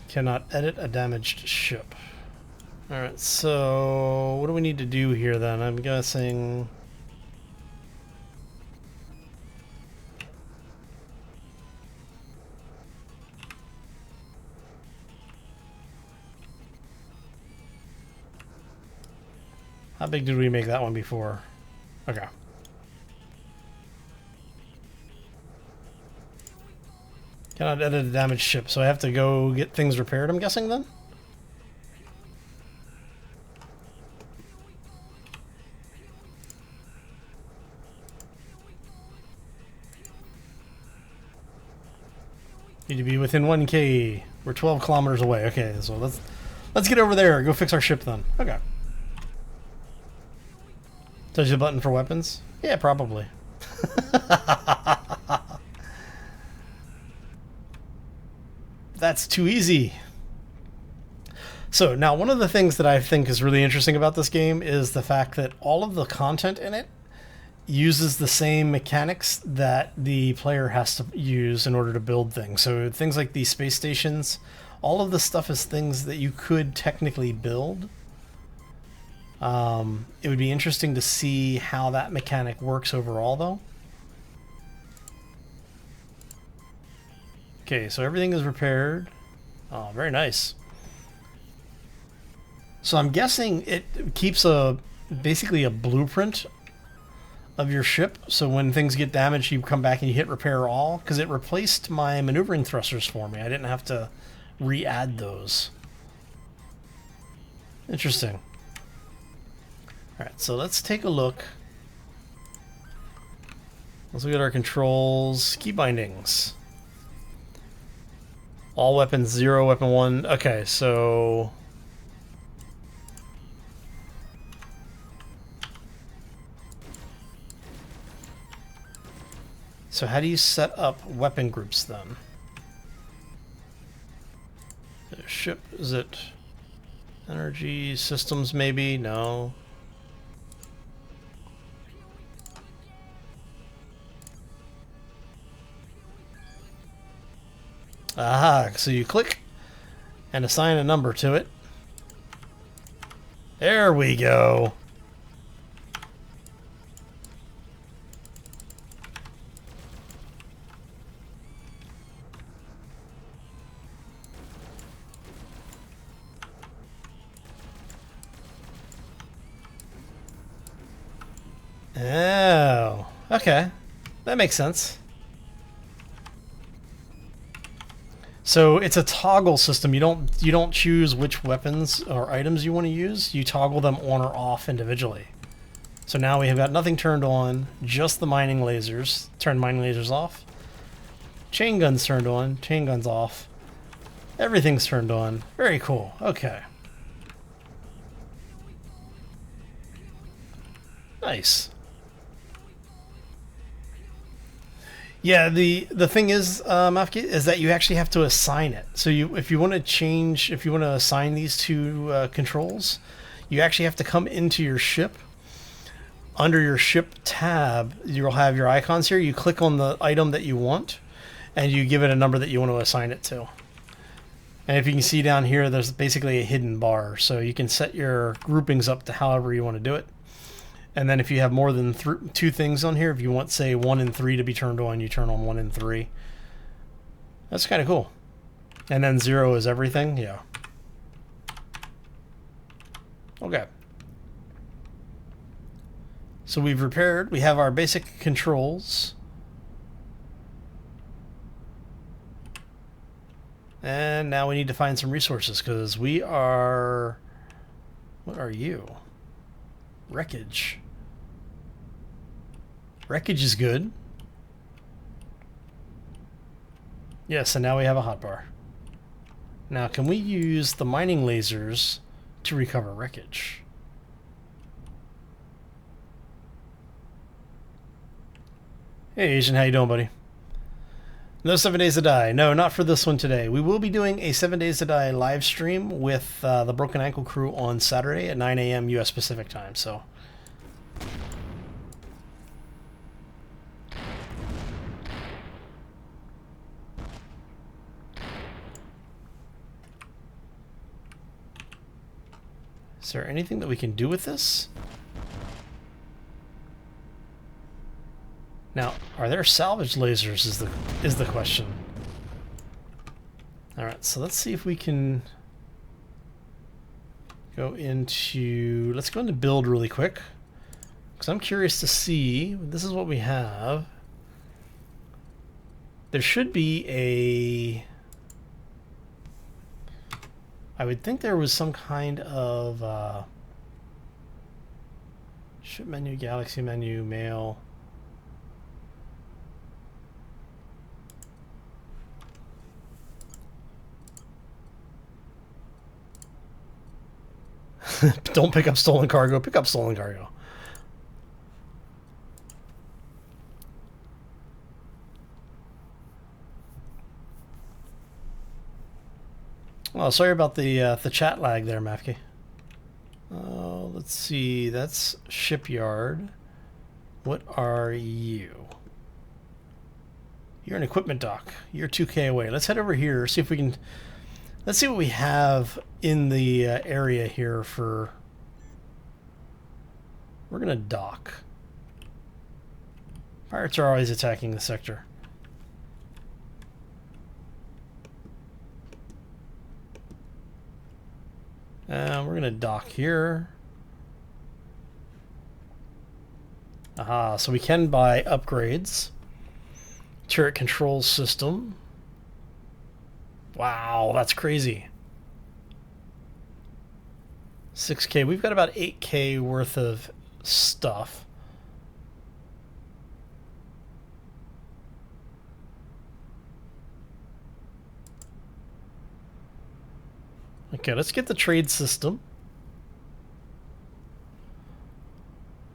Cannot edit a damaged ship. Alright, so what do we need to do here then? I'm guessing... How big did we make that one before? Okay. Cannot edit a damaged ship, so I have to go get things repaired, I'm guessing then? Need to be within 1K. We're 12 kilometers away. Okay, so let's get over there. Go fix our ship then. Okay. Touch the button for weapons? Yeah, probably. That's too easy. So now one of the things that I think is really interesting about this game is the fact that all of the content in it uses the same mechanics that the player has to use in order to build things. So things like these space stations, all of the stuff is things that you could technically build. It would be interesting to see how that mechanic works overall, though. Okay, so everything is repaired. Oh, very nice. So I'm guessing it keeps basically a blueprint of your ship, so when things get damaged, you come back and you hit repair all, because it replaced my maneuvering thrusters for me. I didn't have to re-add those. Interesting. Alright, so let's take a look Let's look at our controls. Key bindings. All weapons 0, weapon 1. Okay, so... So how do you set up weapon groups then? Ship, is it energy systems maybe? No. Aha, so you click and assign a number to it. There we go. Oh, okay. That makes sense. So it's a toggle system. You don't choose which weapons or items you want to use. You toggle them on or off individually. So now we have got nothing turned on, just the mining lasers. Turn mining lasers off. Chain guns turned on, chain guns off. Everything's turned on. Very cool. Okay. Nice. Yeah, the thing is, Mafki, is that you actually have to assign it. So if you want to assign these two controls, you actually have to come into your ship. Under your ship tab, you'll have your icons here. You click on the item that you want, and you give it a number that you want to assign it to. And if you can see down here, there's basically a hidden bar. So you can set your groupings up to however you want to do it. And then if you have more than two things on here, if you want, say, 1 and 3 to be turned on, you turn on 1 and 3. That's kind of cool. And then 0 is everything? Yeah. Okay. So we have our basic controls. And now we need to find some resources, because we are... What are you? Wreckage. Wreckage is good. Yes, and now we have a hotbar. Now, can we use the mining lasers to recover wreckage? Hey, Asian, how you doing, buddy? No 7 Days to Die. No, not for this one today. We will be doing a 7 Days to Die live stream with the Broken Ankle crew on Saturday at 9 a.m. U.S. Pacific time, so... Is there anything that we can do with this? Now, are there salvage lasers is the question. Alright, so let's see if we can go into... Let's go into build really quick. Because I'm curious to see... This is what we have. There should be a... I would think there was some kind of... ship menu, galaxy menu, mail... Don't pick up stolen cargo. Pick up stolen cargo. Oh, sorry about the chat lag there, Mafke. Oh, let's see. That's shipyard. What are you? You're an equipment dock. You're 2K away. Let's head over here. See if we can. Let's see what we have in the area here for... We're going to dock. Pirates are always attacking the sector. We're going to dock here. Aha, so we can buy upgrades. Turret control system. Wow, that's crazy. 6K. We've got about 8K worth of stuff. Okay, let's get the trade system.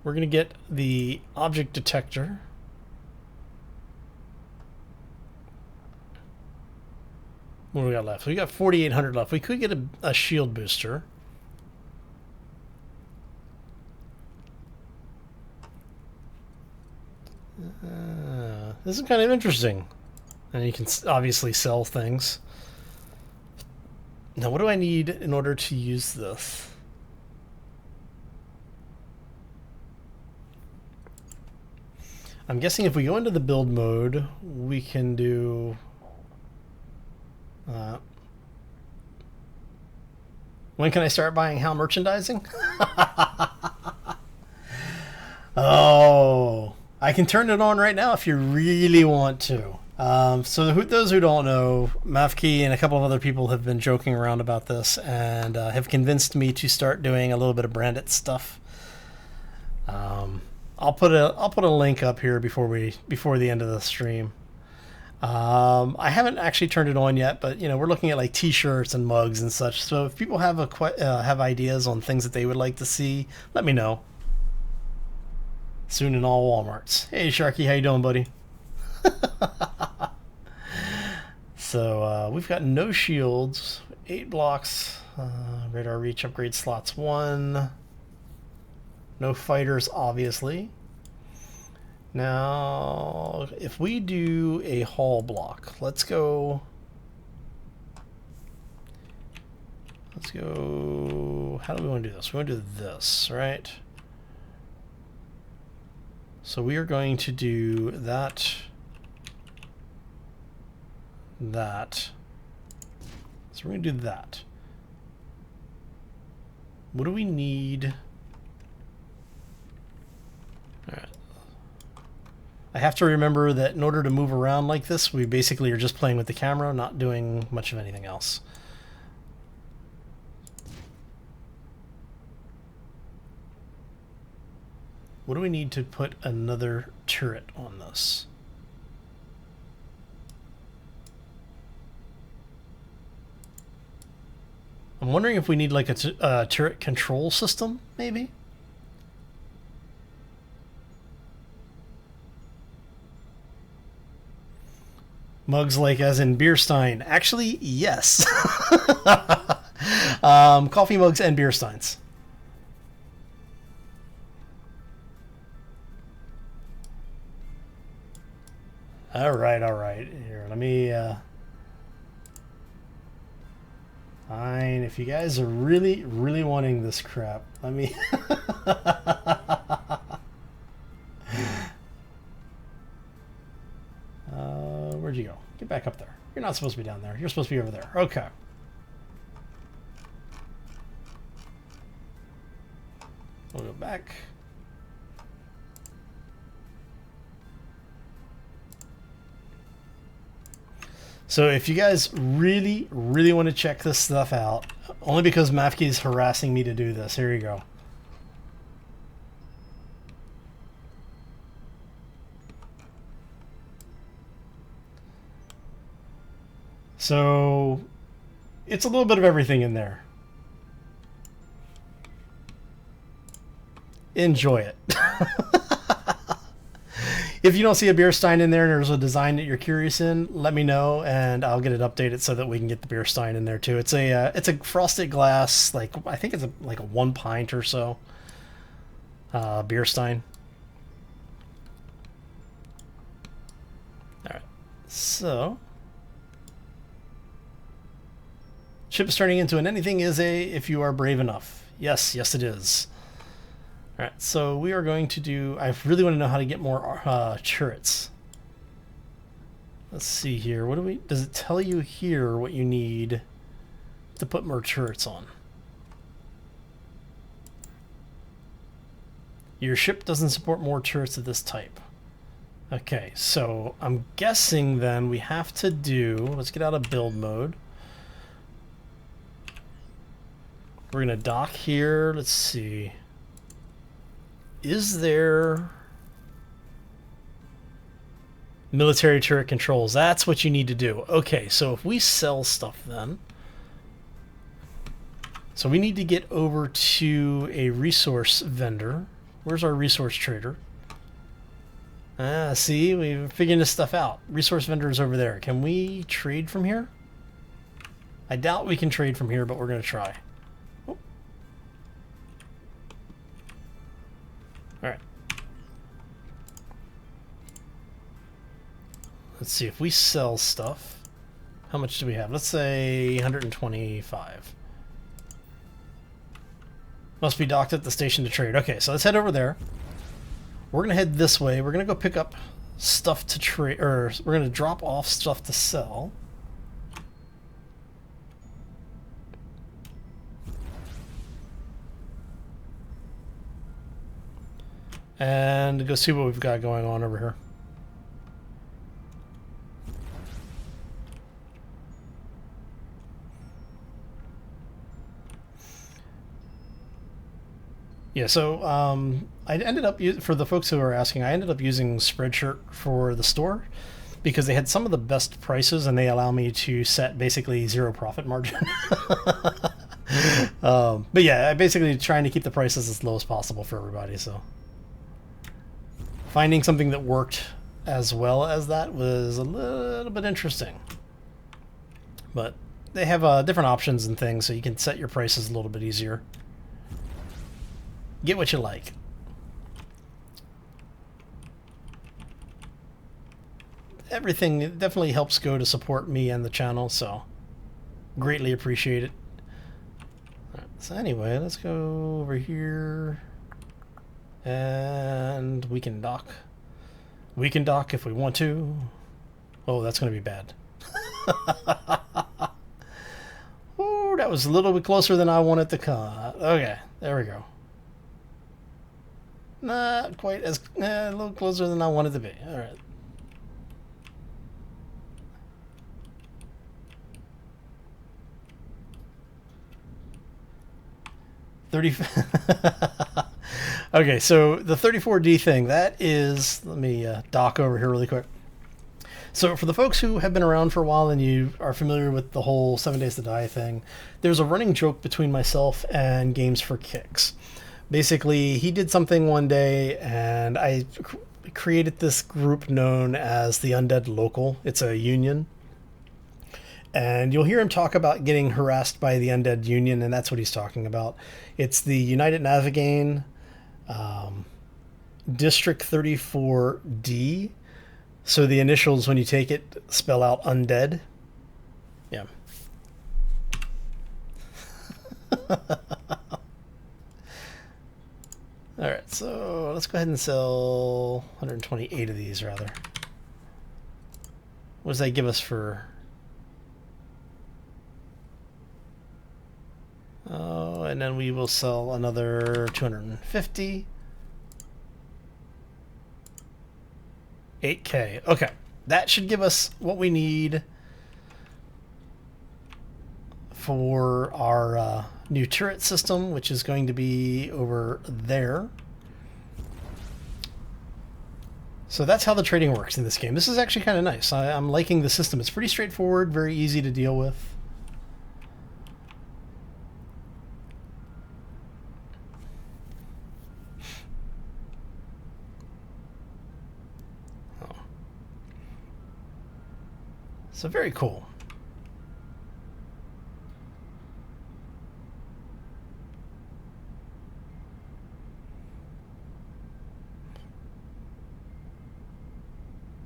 We're going to get the object detector. What do we got left? We got 4,800 left. We could get a shield booster. This is kind of interesting. And you can obviously sell things. Now, what do I need in order to use this? I'm guessing if we go into the build mode, we can do... when can I start buying HAL merchandising? Oh, I can turn it on right now if you really want to. So those who don't know, Mafkey and a couple of other people have been joking around about this and have convinced me to start doing a little bit of branded stuff. I'll put a link up here before the end of the stream. I haven't actually turned it on yet, but we're looking at like T-shirts and mugs and such. So if people have have ideas on things that they would like to see, let me know. Soon in all Walmarts. Hey Sharky, how you doing, buddy? So we've got no shields, 8 blocks, radar reach upgrade slots 1. No fighters, obviously. Now, if we do a hull block, let's go. How do we want to do this? We want to do this, right? So we are going to do that. So we're going to do that. What do we need? All right. I have to remember that in order to move around like this, we basically are just playing with the camera, not doing much of anything else. What do we need to put another turret on this? I'm wondering if we need like a turret control system, maybe? Mugs like as in beer stein. Actually, yes. Coffee mugs and beer steins. All right. Here, let me... Fine, if you guys are really, really wanting this crap, let me... Where'd you go? Get back up there. You're not supposed to be down there. You're supposed to be over there. Okay. We'll go back. So if you guys really, really want to check this stuff out, only because Mafkey is harassing me to do this, here you go. So it's a little bit of everything in there. Enjoy it. If you don't see a beer stein in there and there's a design that you're curious in, let me know and I'll get it updated so that we can get the beer stein in there too. It's a frosted glass, like I think it's like a 1 pint or so beer stein. All right, so ship is turning into an anything is a if you are brave enough. Yes, it is. All right, so we are going to do... I really want to know how to get more turrets. Let's see here. What do we... Does it tell you here what you need to put more turrets on? Your ship doesn't support more turrets of this type. Okay, so I'm guessing then we have to do... Let's get out of build mode. We're going to dock here. Let's see... Is there military turret controls? That's what you need to do. Okay, so if we sell stuff then, So we need to get over to a resource vendor. Where's our resource trader? See, we're figuring this stuff out. Resource vendor is over there. Can we trade from here? I doubt we can trade from here, but we're going to try. Oh. All right. Let's see if we sell stuff. How much do we have? Let's say 125. Must be docked at the station to trade. Okay, so let's head over there. We're going to head this way. We're going to go pick up stuff to trade, or we're going to drop off stuff to sell. And go see what we've got going on over here. Yeah, so I ended up, for the folks who are asking, I ended up using Spreadshirt for the store because they had some of the best prices and they allow me to set basically zero profit margin. But yeah, I basically trying to keep the prices as low as possible for everybody. So finding something that worked as well as that was a little bit interesting. But they have different options and things, so you can set your prices a little bit easier. Get what you like. Everything definitely helps go to support me and the channel, so greatly appreciate it. Right, so anyway, let's go over here and we can dock. We can dock if we want to. Oh, that's going to be bad. Ooh, that was a little bit closer than I wanted to cut. Okay, there we go. Not quite as, a little closer than I wanted to be. All right. Okay, so the 34D thing, that is, let me dock over here really quick. So for the folks who have been around for a while and you are familiar with the whole 7 Days to Die thing, there's a running joke between myself and Games for Kicks. Basically, he did something one day, and I created this group known as the Undead Local. It's a union. And you'll hear him talk about getting harassed by the Undead Union, and that's what he's talking about. It's the United Navigane District 34D. So the initials, when you take it, spell out undead. Yeah. Alright, so let's go ahead and sell 128 of these, rather. What does that give us for... Oh, and then we will sell another 250. 8K. Okay, that should give us what we need for our new turret system, which is going to be over there. So that's how the trading works in this game. This is actually kind of nice. I'm liking the system. It's pretty straightforward, very easy to deal with. So very cool.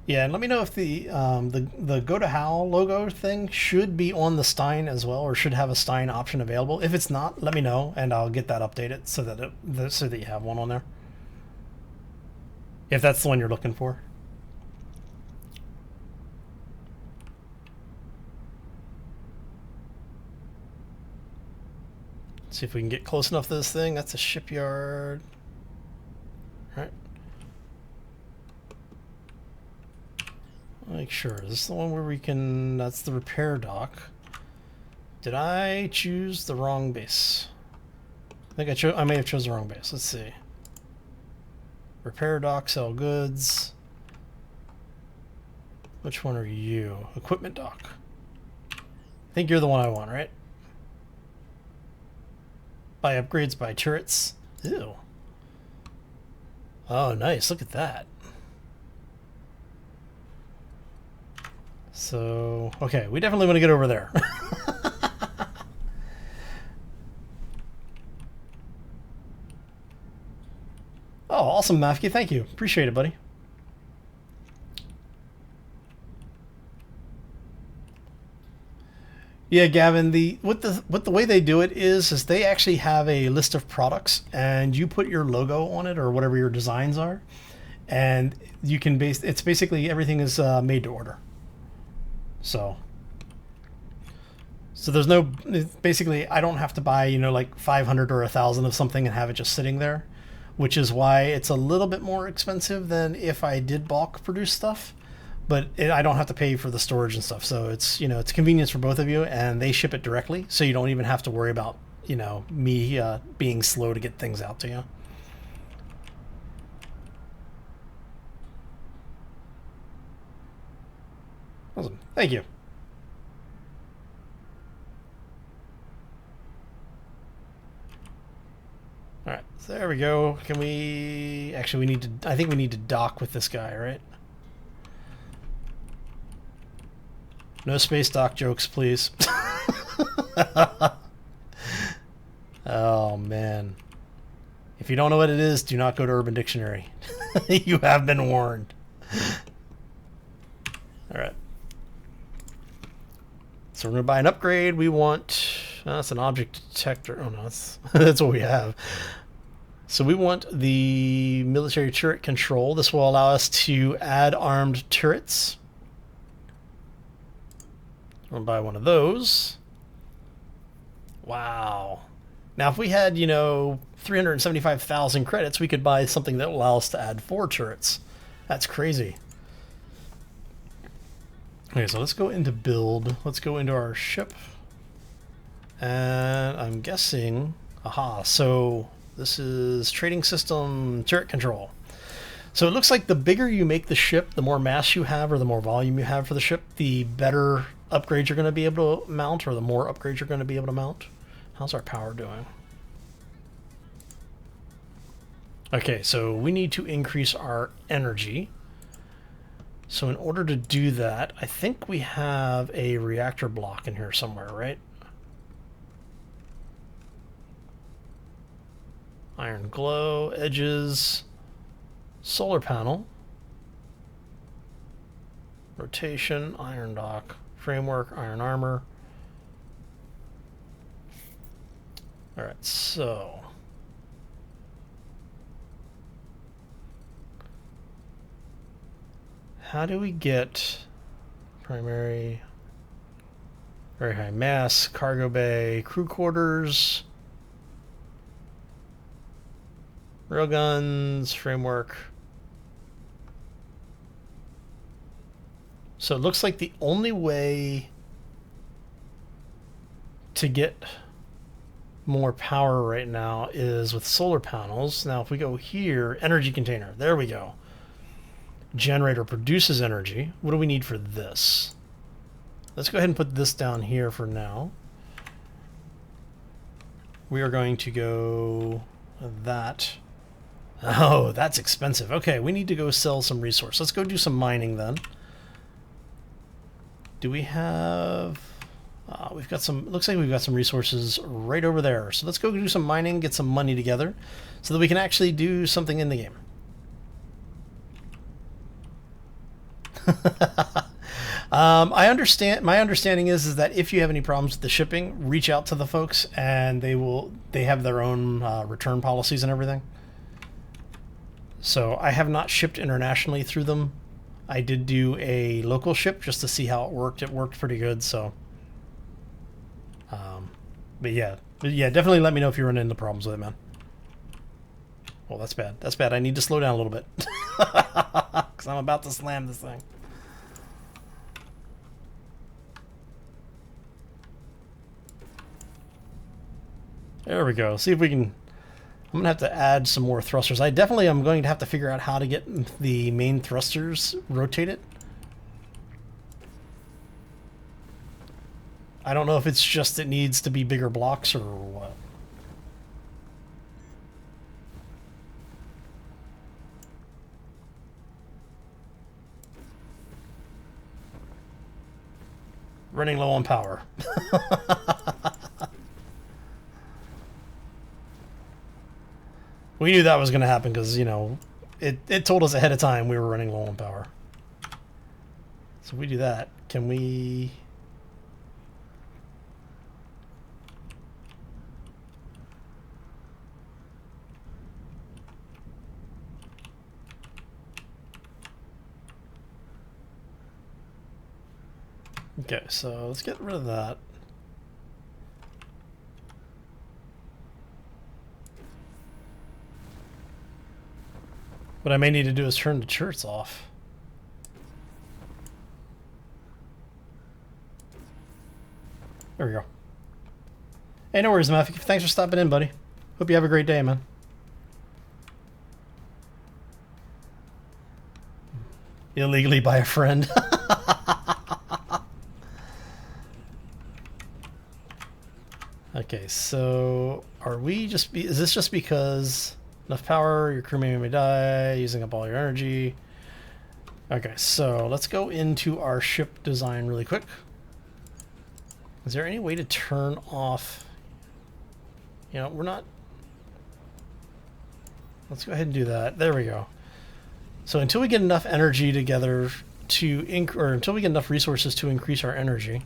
Yeah, and let me know if the Go to Howl logo thing should be on the Stein as well, or should have a Stein option available. If it's not, let me know, and I'll get that updated so that you have one on there. If that's the one you're looking for. See if we can get close enough to this thing. That's a shipyard. All right. Make sure. Is this the one where we can... That's the repair dock. Did I choose the wrong base? I think I may have chosen the wrong base. Let's see. Repair dock, sell goods. Which one are you? Equipment dock. I think you're the one I want, right? Buy upgrades, buy turrets. Ew. Oh, nice. Look at that. So, okay, we definitely want to get over there. Oh, awesome, Mafki. Thank you. Appreciate it, buddy. Yeah, Gavin, the way they do it is they actually have a list of products and you put your logo on it or whatever your designs are, and you can it's basically everything is made to order. So there's no, basically I don't have to buy, you know, like 500 or 1,000 of something and have it just sitting there, which is why it's a little bit more expensive than if I did bulk produce stuff. But I don't have to pay for the storage and stuff, so it's, you know, it's convenience for both of you, and they ship it directly, so you don't even have to worry about, you know, me being slow to get things out to you. Awesome, thank you. All right, so there we go. Can we actually? We need to. I think we need to dock with this guy, right? No space dock jokes, please. Oh, man. If you don't know what it is, do not go to Urban Dictionary. You have been warned. All right. So we're going to buy an upgrade. We want... that's an object detector. Oh, no, that's, that's what we have. So we want the military turret control. This will allow us to add armed turrets. I'll buy one of those. Wow. Now, if we had, you know, 375,000 credits, we could buy something that will allow us to add 4 turrets. That's crazy. Okay, so let's go into build. Let's go into our ship. And I'm guessing... aha, so this is trading system turret control. So it looks like the bigger you make the ship, the more mass you have or the more volume you have for the ship, the better upgrades you're going to be able to mount, or the more upgrades you're going to be able to mount. How's our power doing? Okay, so we need to increase our energy. So in order to do that, I think we have a reactor block in here somewhere, right? Iron glow, edges, solar panel, rotation, iron dock, framework, iron armor. All right, so how do we get primary, very high mass, cargo bay, crew quarters, railguns, framework? So it looks like the only way to get more power right now is with solar panels. Now if we go here, energy container, there we go. Generator produces energy. What do we need for this? Let's go ahead and put this down here for now. We are going to go that. Oh, that's expensive. Okay, we need to go sell some resource. Let's go do some mining then. Do we have... we've got some... looks like we've got some resources right over there. So let's go do some mining, get some money together, so that we can actually do something in the game. I understand. My understanding is that if you have any problems with the shipping, reach out to the folks, and they have their own return policies and everything. So I have not shipped internationally through them. I did do a local ship just to see how it worked. It worked pretty good. So, but yeah, definitely let me know if you run into problems with it, man. Well, that's bad. That's bad. I need to slow down a little bit because I'm about to slam this thing. There we go. See if we can... I'm going to have to add some more thrusters. I definitely am going to have to figure out how to get the main thrusters rotated. I don't know if it's just it needs to be bigger blocks or what. running low on power. We knew that was going to happen because, you know, it told us ahead of time we were running low on power. So if we do that, can we... Okay, so let's get rid of that. What I may need to do is turn the shirts off. There we go. Hey, no worries, Matthew. Thanks for stopping in, buddy. Hope you have a great day, man. Illegally by a friend. Okay, so are we just is this just because enough power, your crewmate may die, using up all your energy? Okay, so let's go into our ship design really quick. Is there any way to turn off? You know, we're not... Let's go ahead and do that. There we go. So until we get enough energy together to or until we get enough resources to increase our energy,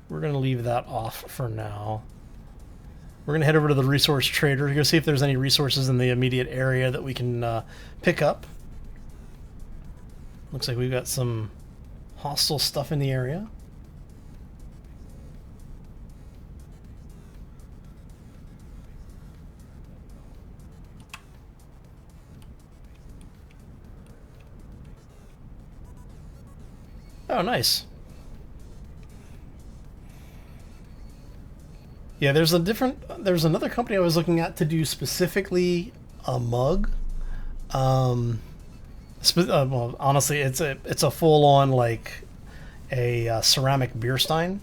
we're going to leave that off for now. We're going to head over to the resource trader to go see if there's any resources in the immediate area that we can pick up. Looks like we've got some hostile stuff in the area. Oh, nice. Yeah, there's another company I was looking at to do specifically a mug. Well, honestly, it's a full-on like a ceramic beer stein,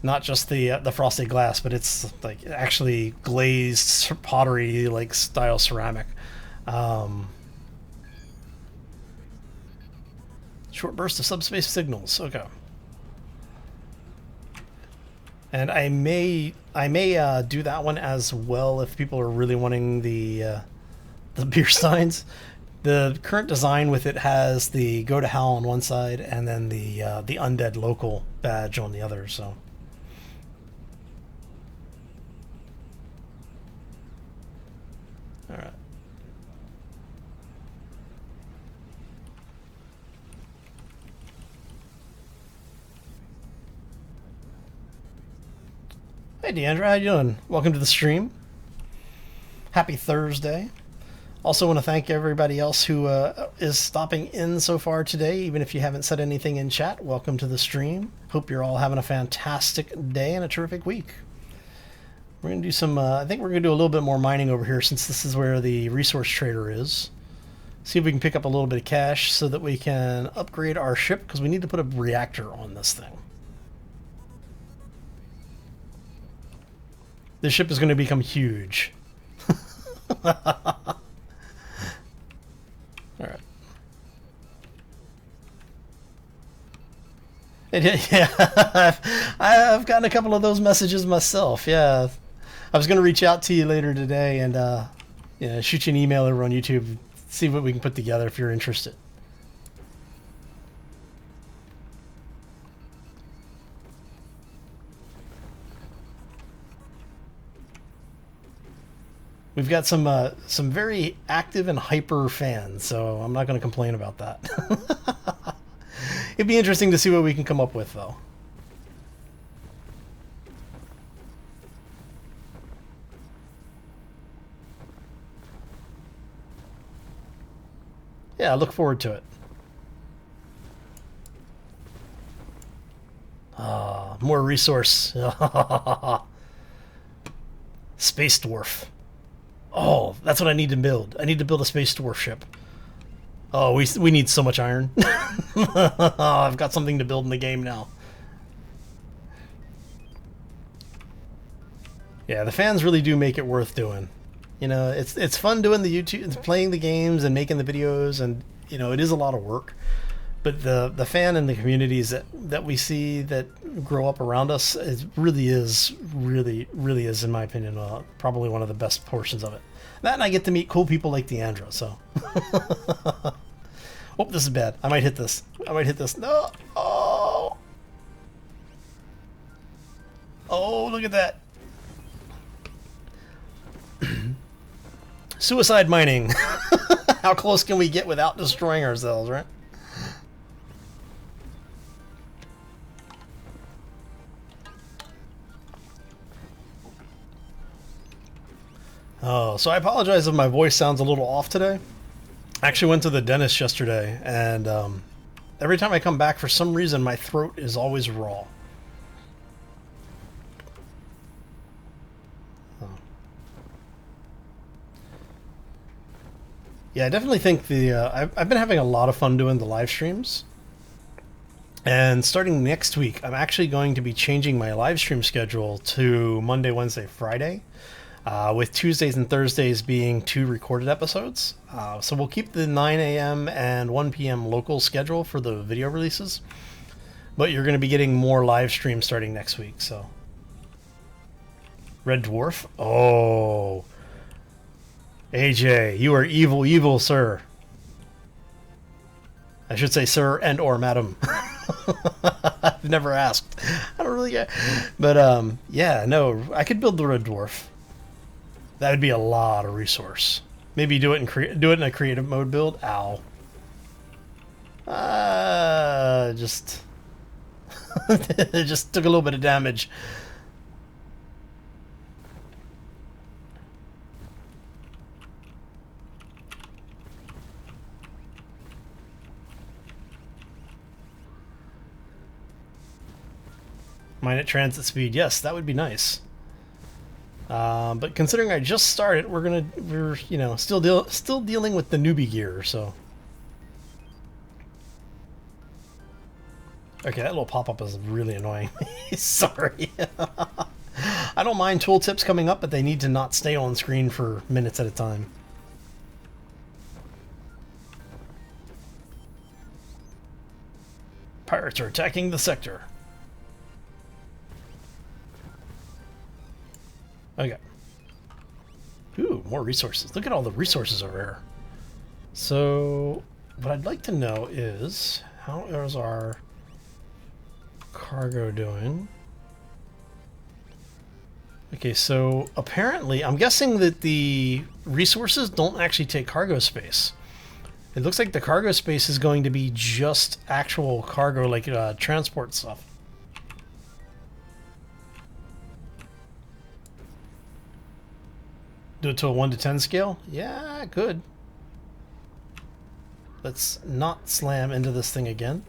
not just the frosted glass, but it's like actually glazed pottery like style ceramic. Short burst of subspace signals. Okay. And I may do that one as well if people are really wanting the beer steins. The current design with it has the Go to Hell on one side and then the Undead Local badge on the other. So. All right. Hey Deandra, how you doing? Welcome to the stream. Happy Thursday. Also want to thank everybody else who is stopping in so far today, even if you haven't said anything in chat. Welcome to the stream. Hope you're all having a fantastic day and a terrific week. We're going to do some, I think we're going to do a little bit more mining over here since this is where the resource trader is. See if we can pick up a little bit of cash so that we can upgrade our ship, because we need to put a reactor on this thing. This ship is going to become huge. Alright. Yeah, I've gotten a couple of those messages myself, yeah. I was going to reach out to you later today and shoot you an email over on YouTube, see what we can put together if you're interested. We've got some very active and hyper fans, so I'm not going to complain about that. It'd be interesting to see what we can come up with, though. Yeah, I look forward to it. More resource. Space Dwarf. Oh, that's what I need to build. I need to build a Space Dwarf ship. Oh, we need so much iron. I've got something to build in the game now. Yeah, the fans really do make it worth doing. You know, it's fun doing the YouTube, playing the games and making the videos, and it is a lot of work. But the fan and the communities that we see that grow up around us, it really is, in my opinion, probably one of the best portions of it. That, and I get to meet cool people like Deandra, so. Oh, this is bad. I might hit this. No! Oh! Oh, look at that. Suicide mining. How close can we get without destroying ourselves, right? Oh, so I apologize if my voice sounds a little off today. I actually went to the dentist yesterday, and every time I come back, for some reason, my throat is always raw. Oh. Yeah, I definitely think I've been having a lot of fun doing the live streams. And starting next week, I'm actually going to be changing my live stream schedule to Monday, Wednesday, Friday. With Tuesdays and Thursdays being 2 recorded episodes. So we'll keep the 9 a.m. and 1 p.m. local schedule for the video releases. But you're going to be getting more live streams starting next week. So, Red Dwarf? Oh. AJ, you are evil, evil, sir. I should say sir and or madam. I've never asked. I don't really get. But, yeah, no, I could build the Red Dwarf. That would be a lot of resource. Maybe do it in a creative mode build. Ow. Just it just took a little bit of damage. Mine at transit speed. Yes, that would be nice. But considering I just started, we're still dealing with the newbie gear, so. Okay, that little pop-up is really annoying. Sorry. I don't mind tooltips coming up, but they need to not stay on screen for minutes at a time. Pirates are attacking the sector. Okay. Ooh, more resources. Look at all the resources over here. So, what I'd like to know is, how is our cargo doing? Okay, so apparently, I'm guessing that the resources don't actually take cargo space. It looks like the cargo space is going to be just actual cargo, like transport stuff. Do it to a 1 to 10 scale? Yeah, good. Let's not slam into this thing again.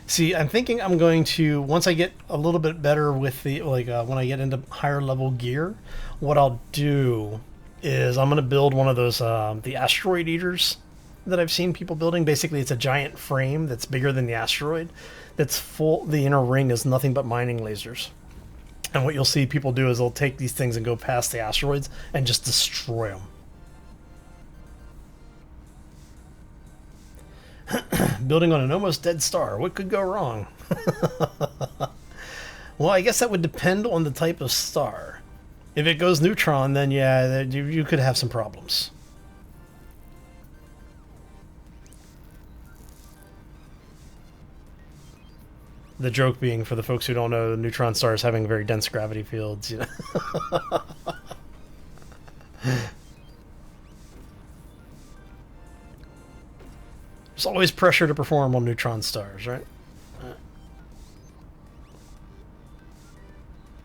See, I'm thinking I'm going to, once I get a little bit better with the, when I get into higher level gear, what I'll do is I'm going to build one of those, the asteroid eaters that I've seen people building. Basically, it's a giant frame that's bigger than the asteroid. That's full, the inner ring is nothing but mining lasers. And what you'll see people do is they'll take these things and go past the asteroids and just destroy them. Building on an almost dead star. What could go wrong? Well, I guess that would depend on the type of star. If it goes neutron, then yeah, you could have some problems. The joke being, for the folks who don't know, neutron stars having very dense gravity fields, you know. There's always pressure to perform on neutron stars, right?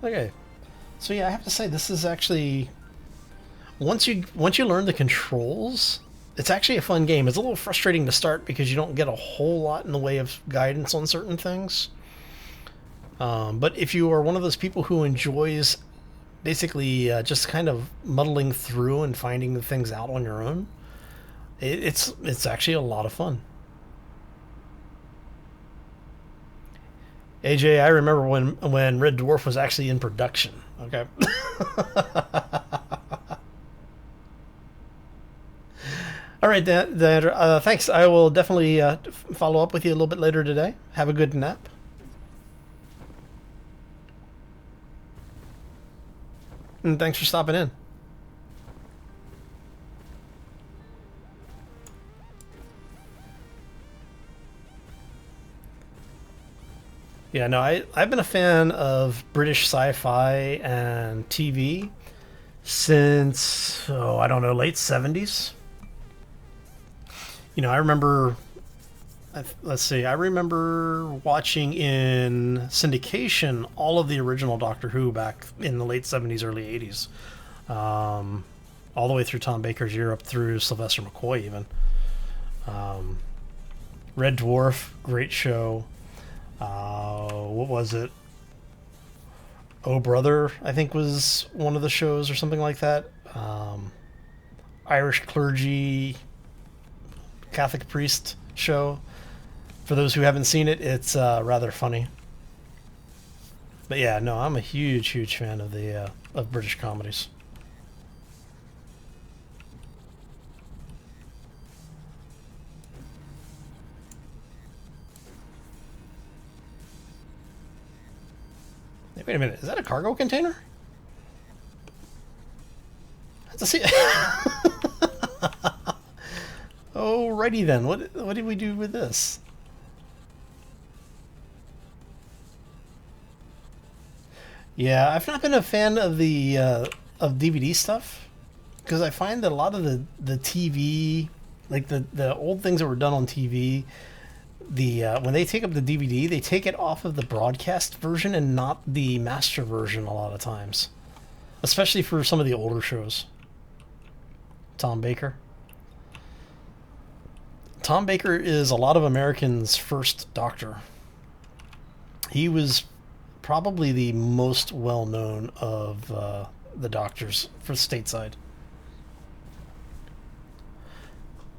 Okay. So yeah, I have to say this is actually, once you learn the controls, it's actually a fun game. It's a little frustrating to start because you don't get a whole lot in the way of guidance on certain things. But if you are one of those people who enjoys basically just kind of muddling through and finding the things out on your own, it's actually a lot of fun. AJ, I remember when Red Dwarf was actually in production. Okay. All right, thanks. I will definitely follow up with you a little bit later today. Have a good nap. And thanks for stopping in. Yeah, no, I've been a fan of British sci-fi and TV since, I don't know, late 70s. You know, I remember, let's see, I remember watching in syndication all of the original Doctor Who back in the late 70s, early 80s. All the way through Tom Baker's year up through Sylvester McCoy even. Red Dwarf, great show. What was it? Oh Brother, I think was one of the shows or something like that. Irish clergy, Catholic priest show. For those who haven't seen it, it's rather funny. But yeah, no, I'm a huge fan of the of British comedies. Hey, wait a minute, is that a cargo container? I have to see. Alrighty then. What did we do with this? Yeah, I've not been a fan of the of DVD stuff because I find that a lot of the TV, like the old things that were done on TV, when they take up the DVD, they take it off of the broadcast version and not the master version a lot of times, especially for some of the older shows. Tom Baker. Tom Baker is a lot of Americans' first Doctor. He was probably the most well-known of the Doctors for stateside.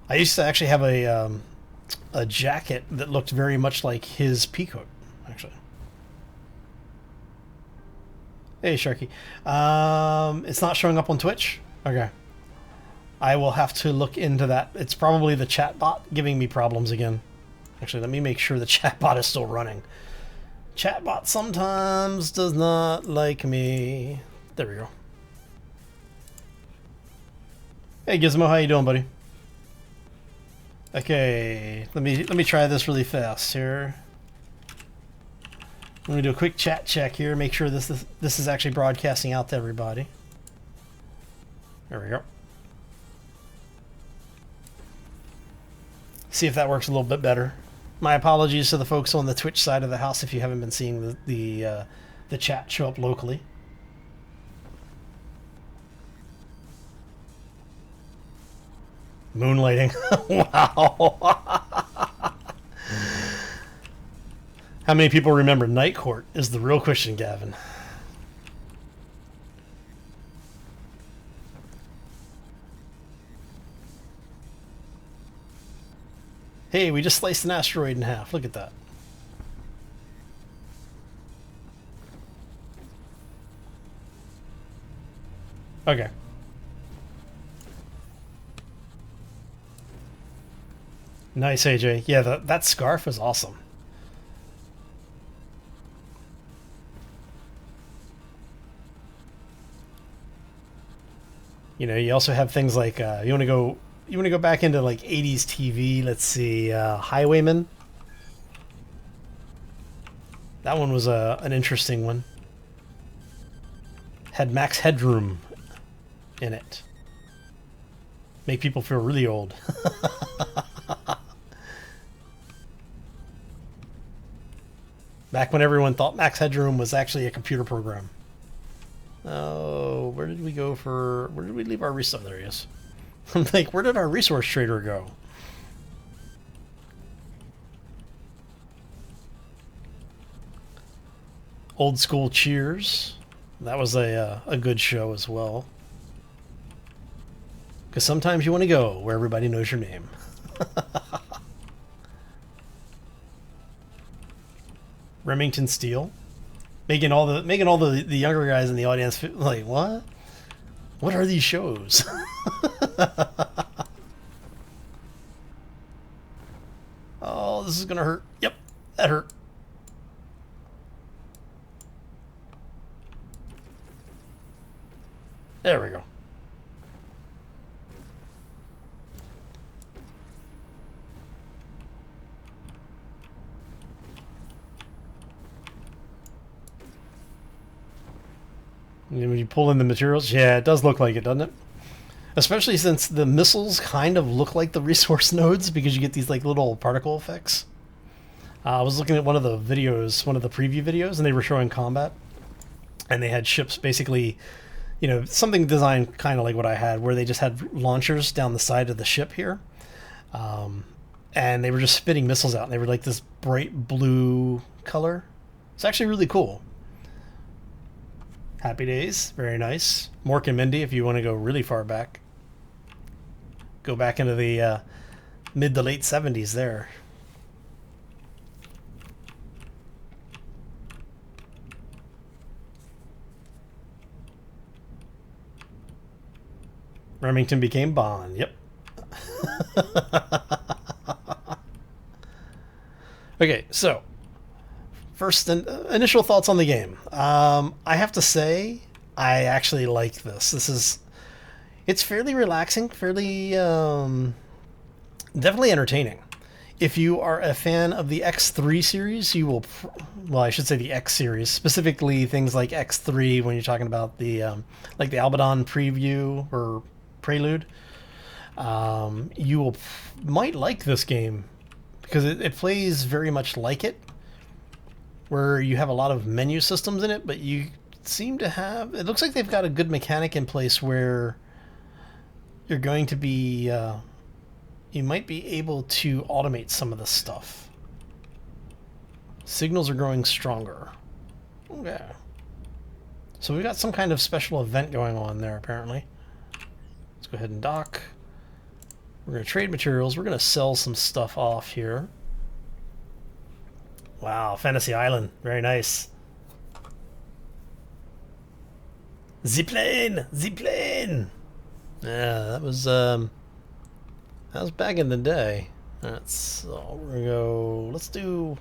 I used to actually have a jacket that looked very much like his peacoat, actually. Hey, Sharky. It's not showing up on Twitch? Okay. I will have to look into that. It's probably the chatbot giving me problems again. Actually, let me make sure the chatbot is still running. Chatbot sometimes does not like me. There we go. Hey Gizmo, how you doing, buddy? Okay, let me try this really fast here. Let me do a quick chat check here, make sure this is actually broadcasting out to everybody. There we go. See if that works a little bit better. My apologies to the folks on the Twitch side of the house if you haven't been seeing the chat show up locally. Moonlighting. Wow. How many people remember Night Court is the real question, Gavin. Hey, we just sliced an asteroid in half. Look at that. Okay. Nice, AJ. Yeah, that scarf is awesome. You know, you also have things like you want to go back into like 80s TV. Let's see, Highwayman. That one was an interesting one. Had Max Headroom in it. Make people feel really old. Back when everyone thought Max Headroom was actually a computer program. Oh, where did we leave our resource? There he is. I'm like, where did our resource trader go? Old School Cheers. That was a good show as well. Because sometimes you want to go where everybody knows your name. Remington Steele, making all the younger guys in the audience feel like, what are these shows? Oh, this is gonna hurt. Yep, that hurt. There we go. And when you pull in the materials, yeah, it does look like it, doesn't it? Especially since the missiles kind of look like the resource nodes because you get these like little particle effects. I was looking at one of the videos, one of the preview videos, and they were showing combat. And they had ships basically, you know, something designed kind of like what I had, where they just had launchers down the side of the ship here. And they were just spitting missiles out, and they were like this bright blue color. It's actually really cool. Happy Days, very nice. Mork and Mindy, if you want to go really far back. Go back into the mid to late 70s there. Remington became Bond, yep. Okay, so first, initial thoughts on the game. I have to say, I actually like this. It's fairly relaxing, fairly, definitely entertaining. If you are a fan of the X3 series, you will, well, I should say the X series, specifically things like X3 when you're talking about the, like the Albadan preview or prelude, you might like this game because it plays very much like it, where you have a lot of menu systems in it, but you seem to have, it looks like they've got a good mechanic in place where you're going to be, you might be able to automate some of this stuff. Signals are growing stronger. Okay. So we've got some kind of special event going on there, apparently. Let's go ahead and dock. We're going to trade materials. We're going to sell some stuff off here. Wow, Fantasy Island. Very nice. Zipline! Zipline! Yeah, that was back in the day. So we're going to go... Let's do...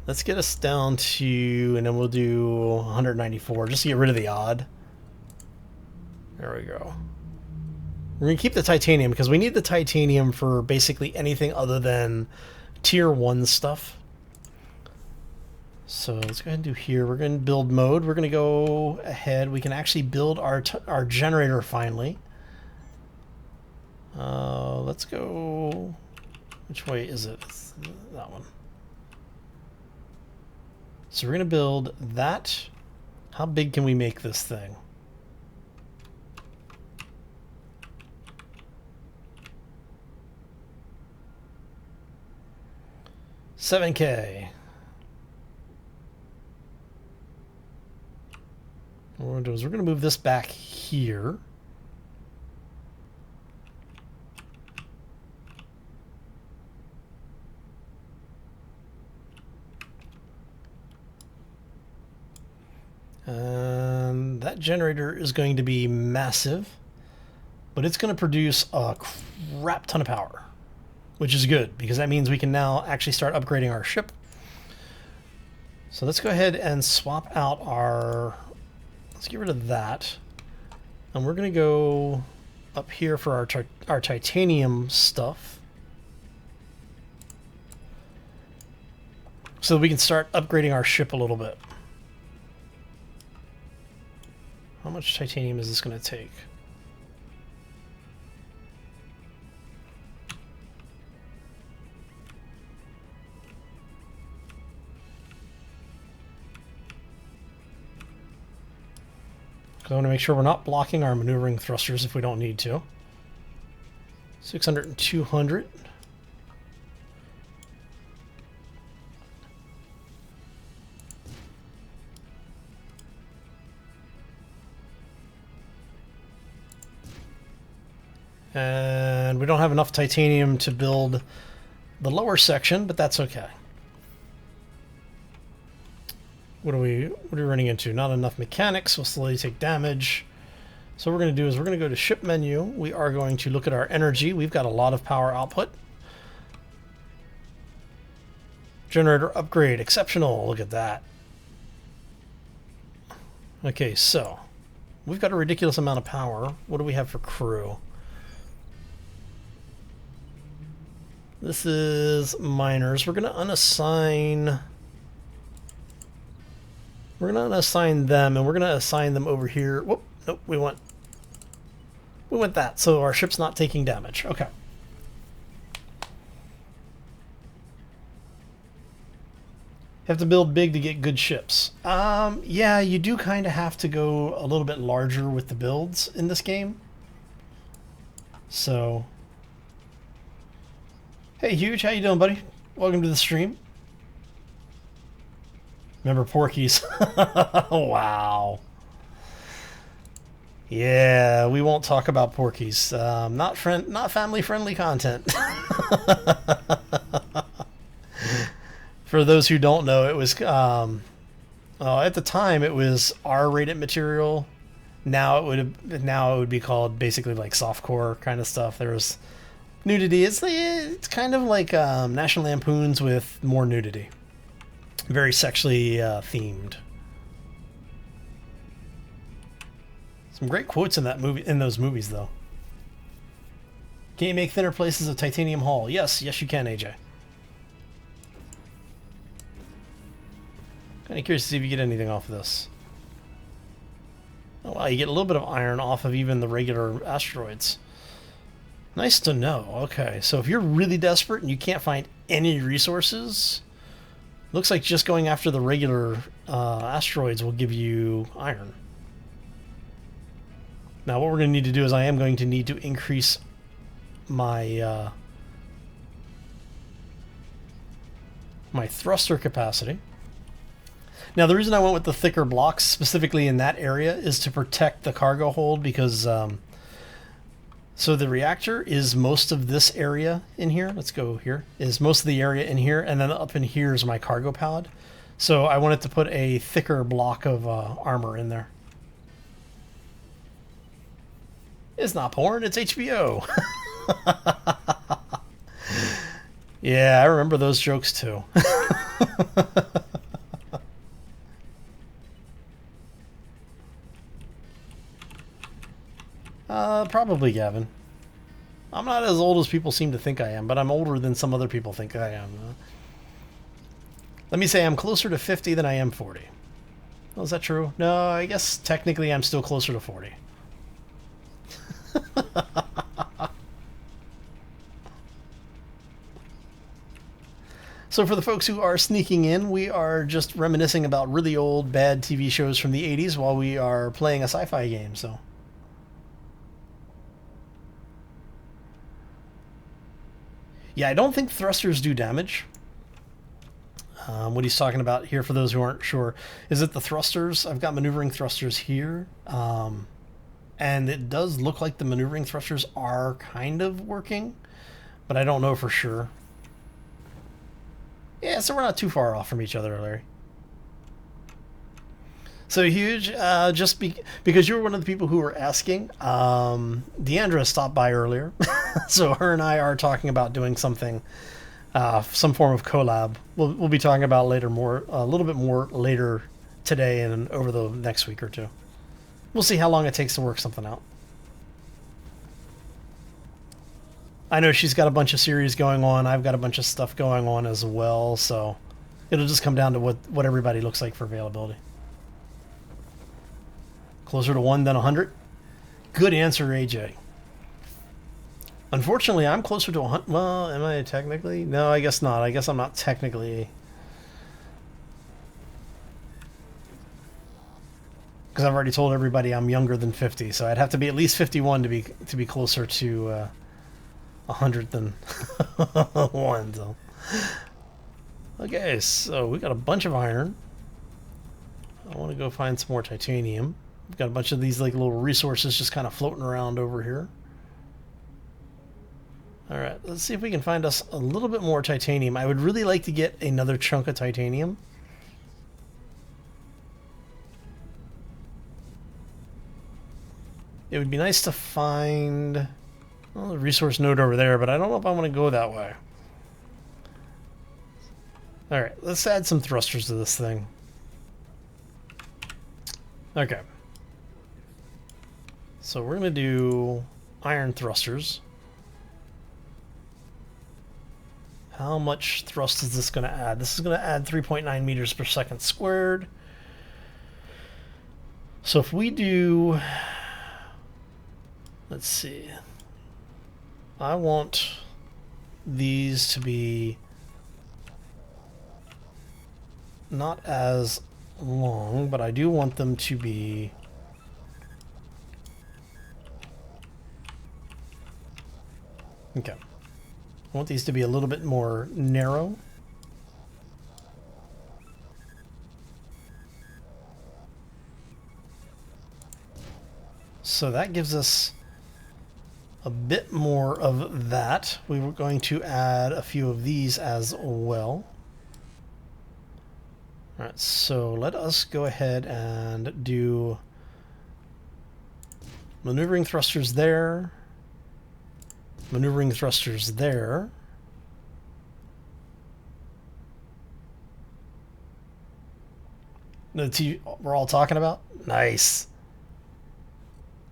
Let's get us down to, and then we'll do 194, just to get rid of the odd. There we go. We're going to keep the titanium, because we need the titanium for basically anything other than tier 1 stuff. So let's go ahead and do here. We're going to build mode. We're going to go ahead. We can actually build our generator finally. Let's go... Which way is it? It's that one. So we're going to build that. How big can we make this thing? $7K. What we're going to do is we're going to move this back here. That generator is going to be massive, but it's going to produce a crap ton of power, which is good because that means we can now actually start upgrading our ship. So let's go ahead and swap out our... Let's get rid of that. And we're going to go up here for our titanium stuff, so that we can start upgrading our ship a little bit. How much titanium is this going to take? I want to make sure we're not blocking our maneuvering thrusters if we don't need to. 600 and 200. And we don't have enough titanium to build the lower section, but that's okay. What are we running into? Not enough mechanics. We'll slowly take damage. So what we're going to do is we're going to go to ship menu. We are going to look at our energy. We've got a lot of power output. Generator upgrade, exceptional. Look at that. Okay, so we've got a ridiculous amount of power. What do we have for crew? This is miners. We're going to unassign. We're going to unassign them, and we're going to assign them over here. Whoop, nope, we want that, so our ship's not taking damage. Okay. Have to build big to get good ships. Yeah, you do kind of have to go a little bit larger with the builds in this game. So, hey, Huge, how you doing, buddy? Welcome to the stream. Remember Porkies? Wow. Yeah, we won't talk about Porkies. Not family-friendly content. For those who don't know, it was at the time it was R-rated material. Now it would be called basically like softcore kind of stuff. There was nudity. It's kind of like National Lampoons with more nudity. Very sexually themed. Some great quotes in those movies, though. Can you make thinner places of titanium hull? Yes, you can, AJ. Kind of curious to see if you get anything off of this. Oh wow, you get a little bit of iron off of even the regular asteroids. Nice to know. Okay, so if you're really desperate and you can't find any resources, looks like just going after the regular asteroids will give you iron. Now what we're going to need to do is I am going to need to increase my my thruster capacity. Now the reason I went with the thicker blocks specifically in that area is to protect the cargo hold, because so the reactor is most of this area in here. Let's go here. Is most of the area in here, and then up in here is my cargo pad. So I wanted to put a thicker block of armor in there. It's not porn, it's HBO. Yeah, I remember those jokes too. Probably Gavin. I'm not as old as people seem to think I am, but I'm older than some other people think I am. Let me say I'm closer to 50 than I am 40. Oh, is that true? No, I guess technically I'm still closer to 40. So for the folks who are sneaking in, we are just reminiscing about really old, bad TV shows from the 80s while we are playing a sci-fi game, so... Yeah, I don't think thrusters do damage. What he's talking about here, for those who aren't sure, is that the thrusters, I've got maneuvering thrusters here, and it does look like the maneuvering thrusters are kind of working, but I don't know for sure. Yeah, so we're not too far off from each other, Larry. So Huge, because you were one of the people who were asking, Deandra stopped by earlier, so her and I are talking about doing something, some form of collab. We'll be talking about later a little bit more later today and over the next week or two. We'll see how long it takes to work something out. I know she's got a bunch of series going on. I've got a bunch of stuff going on as well, so it'll just come down to what everybody looks like for availability. Closer to 1 than 100? Good answer, AJ. Unfortunately, I'm closer to 100. Well, am I technically? No, I guess not. I guess I'm not technically. Because I've already told everybody I'm younger than 50, so I'd have to be at least 51 to be closer to 100 than 1. So. Okay, so we got a bunch of iron. I want to go find some more titanium. We've got a bunch of these like little resources just kind of floating around over here. Alright, let's see if we can find us a little bit more titanium. I would really like to get another chunk of titanium. it would be nice to find, well, the resource node over there, but I don't know if I want to go that way. Alright, let's add some thrusters to this thing. Okay. So we're going to do iron thrusters. How much thrust is this going to add? This is going to add 3.9 meters per second squared. So if we do, let's see, I want these to be not as long, but I do want them to be okay. I want these to be a little bit more narrow. So that gives us a bit more of that. We were going to add a few of these as well. All right, so let us go ahead and do maneuvering thrusters there, maneuvering thrusters there. That's what we're all talking about? Nice.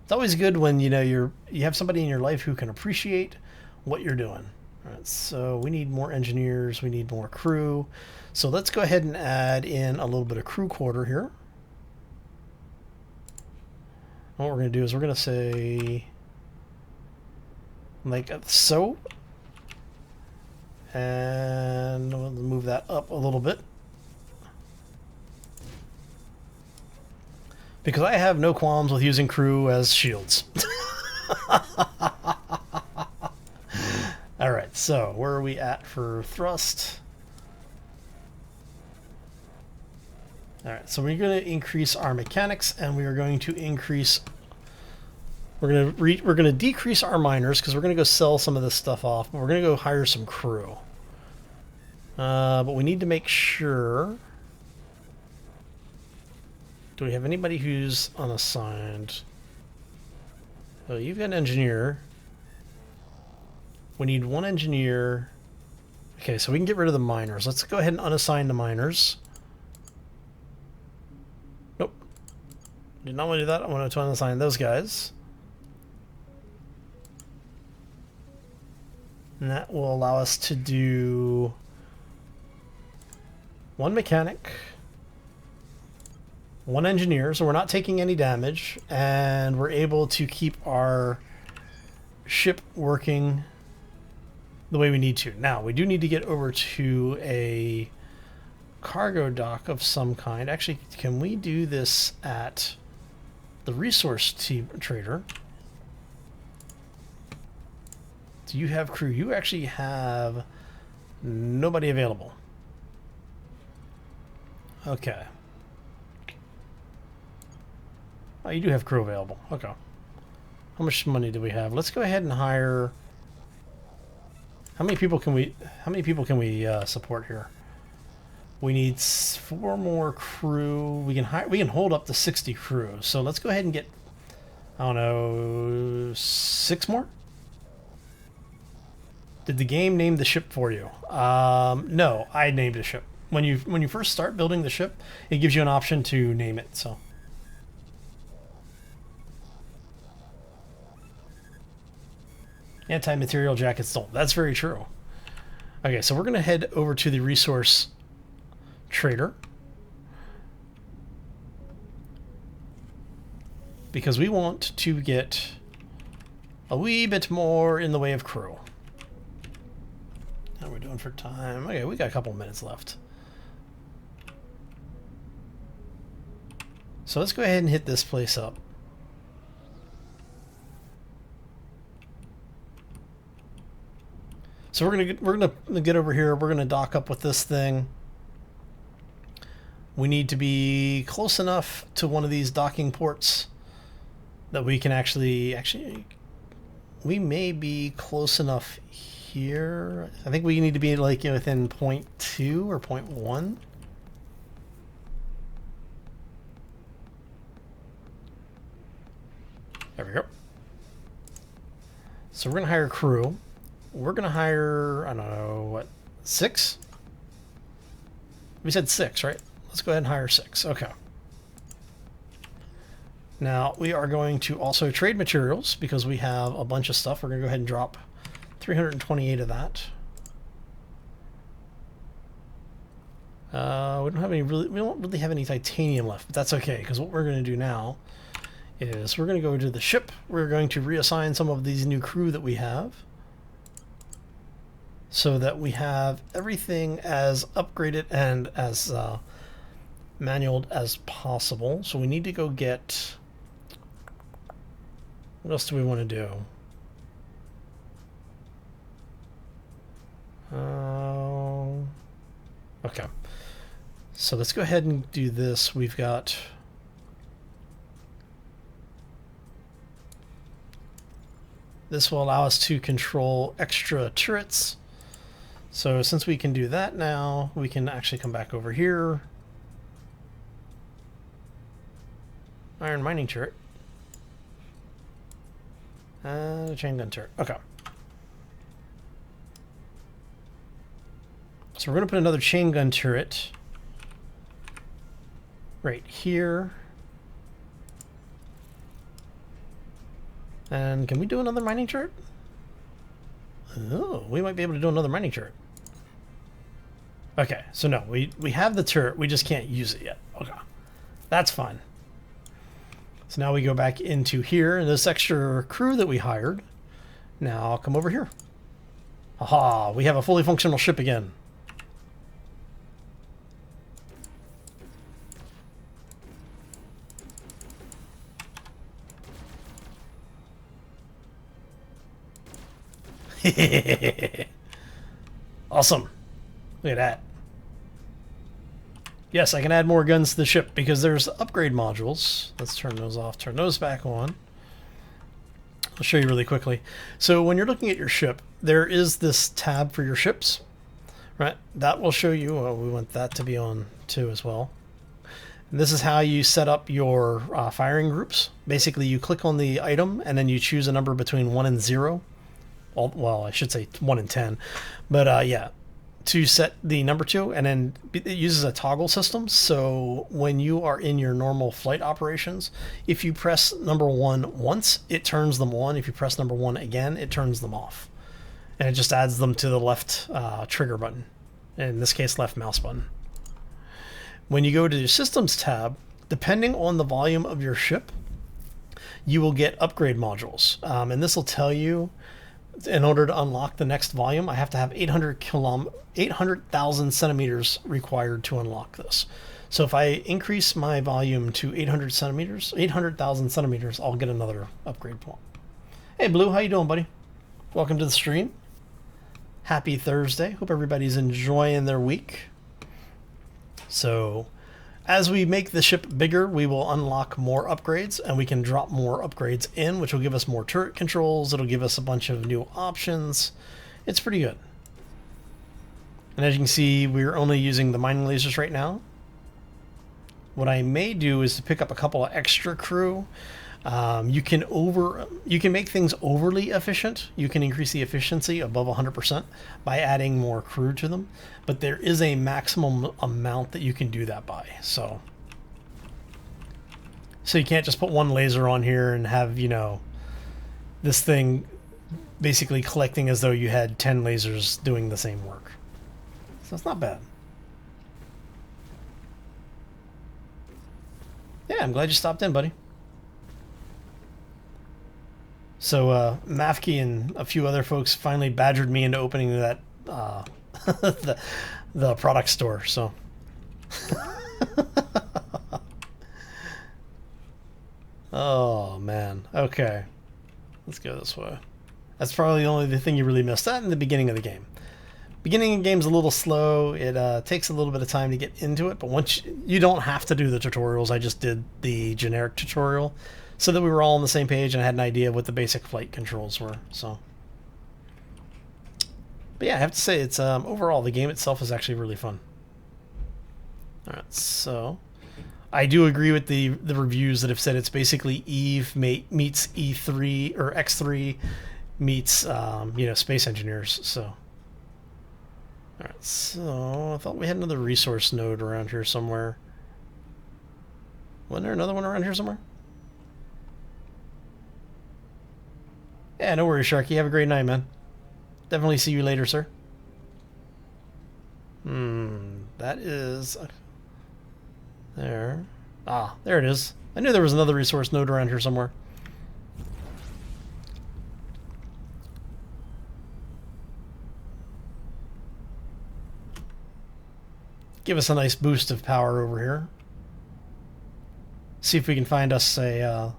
It's always good when you have somebody in your life who can appreciate what you're doing. All right, so we need more engineers, we need more crew. So let's go ahead and add in a little bit of crew quarter here. What we're going to do is we're going to say like so, and we'll move that up a little bit, because I have no qualms with using crew as shields. All right, so where are we at for thrust? All right, so we're going to increase our mechanics, and we are going to increase. We're going to decrease our miners because we're going to go sell some of this stuff off, but we're going to go hire some crew. But we need to make sure. Do we have anybody who's unassigned? Oh, you've got an engineer. We need one engineer. Okay, so we can get rid of the miners. Let's go ahead and unassign the miners. Nope. Did not want to do that. I want to unassign those guys. And that will allow us to do one mechanic, one engineer, so we're not taking any damage, and we're able to keep our ship working the way we need to. Now, we do need to get over to a cargo dock of some kind. Actually, can we do this at the resource trader? Do you have crew? You actually have nobody available. Okay. Oh, you do have crew available. Okay. How much money do we have? Let's go ahead and hire. How many people can we support here? We need 4 more crew. We can hold up to 60 crew. So let's go ahead and get, I don't know, 6 more. Did the game name the ship for you? No, I named the ship. When you first start building the ship, it gives you an option to name it. So. Anti-material jacket stolen. That's very true. Okay, so we're going to head over to the resource trader, because we want to get a wee bit more in the way of crew. How are we doing for time? Okay, we got a couple minutes left. So let's go ahead and hit this place up. So we're gonna get over here. We're gonna dock up with this thing. We need to be close enough to one of these docking ports that we can actually we may be close enough here. I think we need to be like within 0.2 or 0.1. There we go. So we're going to hire a crew. We're going to hire, I don't know, what, 6? We said 6, right? Let's go ahead and hire 6. Okay. Now, we are going to also trade materials because we have a bunch of stuff. We're going to go ahead and drop 328 of that. We don't really have any titanium left, but that's okay, because what we're going to do now is we're going to go to the ship. We're going to reassign some of these new crew that we have so that we have everything as upgraded and as manual as possible. So we need to go get... What else do we want to do? Okay. So let's go ahead and do this. We've got... This will allow us to control extra turrets. So since we can do that now, we can actually come back over here. Iron mining turret. And a chain gun turret. Okay. So we're going to put another chain gun turret right here. And can we do another mining turret? Oh, we might be able to do another mining turret. Okay, so no, we have the turret, we just can't use it yet. Okay, that's fine. So now we go back into here, and this extra crew that we hired, now I'll come over here. Aha, we have a fully functional ship again. Awesome. Look at that. Yes, I can add more guns to the ship because there's upgrade modules. Let's turn those off, turn those back on. I'll show you really quickly. So when you're looking at your ship, there is this tab for your ships, right? That will show you, oh, we want that to be on too as well. And this is how you set up your firing groups. Basically, you click on the item and then you choose a number between 1 and 0. Well, I should say 1 and 10. But yeah, to set the number to, and then it uses a toggle system. So when you are in your normal flight operations, if you press number 1 once, it turns them on. If you press number 1 again, it turns them off. And it just adds them to the left trigger button. In this case, left mouse button. When you go to the Systems tab, depending on the volume of your ship, you will get upgrade modules. And this will tell you, in order to unlock the next volume, I have to have 800,000 centimeters required to unlock this. So if I increase my volume to 800,000 centimeters, I'll get another upgrade point. Hey Blue, how you doing, buddy? Welcome to the stream. Happy Thursday. Hope everybody's enjoying their week. So as we make the ship bigger, we will unlock more upgrades, and we can drop more upgrades in, which will give us more turret controls. It'll give us a bunch of new options. It's pretty good. And as you can see, we're only using the mining lasers right now. What I may do is to pick up a couple of extra crew. You can make things overly efficient. You can increase the efficiency above 100% by adding more crew to them, but there is a maximum amount that you can do that by. So you can't just put one laser on here and have, you know, this thing basically collecting as though you had 10 lasers doing the same work. So it's not bad. Yeah, I'm glad you stopped in, buddy. So Mafke and a few other folks finally badgered me into opening that the product store. So oh man, okay, let's go this way. That's probably the only thing you really missed. That in the beginning of the game. Beginning of the game's a little slow. It takes a little bit of time to get into it, but once you don't have to do the tutorials. I just did the generic tutorial, so that we were all on the same page and I had an idea of what the basic flight controls were. So, but yeah, I have to say it's overall the game itself is actually really fun. All right, so I do agree with the reviews that have said it's basically Eve meets E3 or X3 meets Space Engineers. So, all right. So I thought we had another resource node around here somewhere. Wasn't there another one around here somewhere? Yeah, no worries, Sharky. Have a great night, man. Definitely see you later, sir. That is... There. Ah, there it is. I knew there was another resource node around here somewhere. Give us a nice boost of power over here. See if we can find us a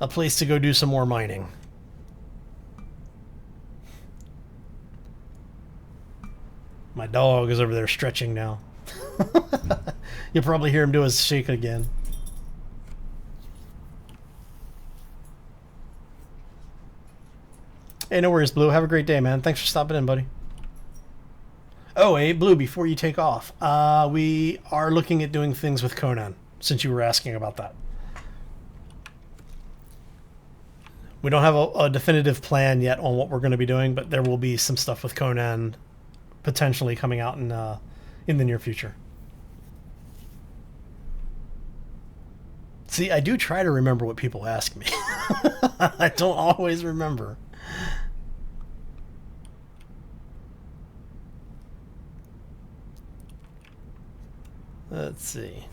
place to go do some more mining. My dog is over there stretching now. You'll probably hear him do his shake again. Hey, no worries, Blue. Have a great day, man. Thanks for stopping in, buddy. Oh, hey, Blue, before you take off, we are looking at doing things with Conan, since you were asking about that. We don't have a definitive plan yet on what we're going to be doing, but there will be some stuff with Conan potentially coming out in the near future. See, I do try to remember what people ask me. I don't always remember. Let's see.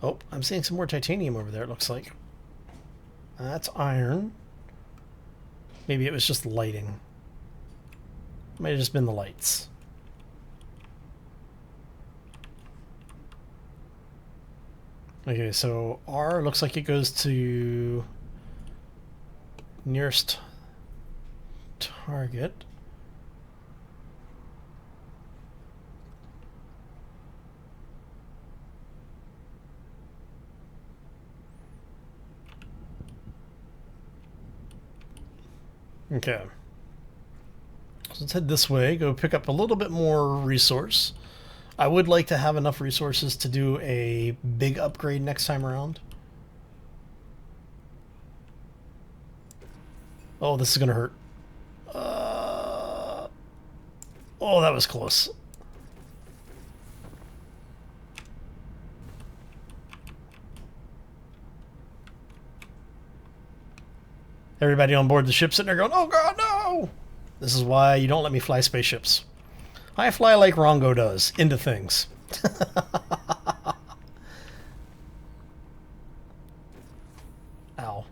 Oh, I'm seeing some more titanium over there, it looks like. That's iron. Maybe it was just lighting. Might have just been the lights. Okay, so R looks like it goes to nearest target. Okay. So let's head this way, go pick up a little bit more resource. I would like to have enough resources to do a big upgrade next time around. Oh, this is gonna hurt. Oh, that was close. Everybody on board the ship sitting there going, oh god, no! This is why you don't let me fly spaceships. I fly like Rongo does, into things. Ow.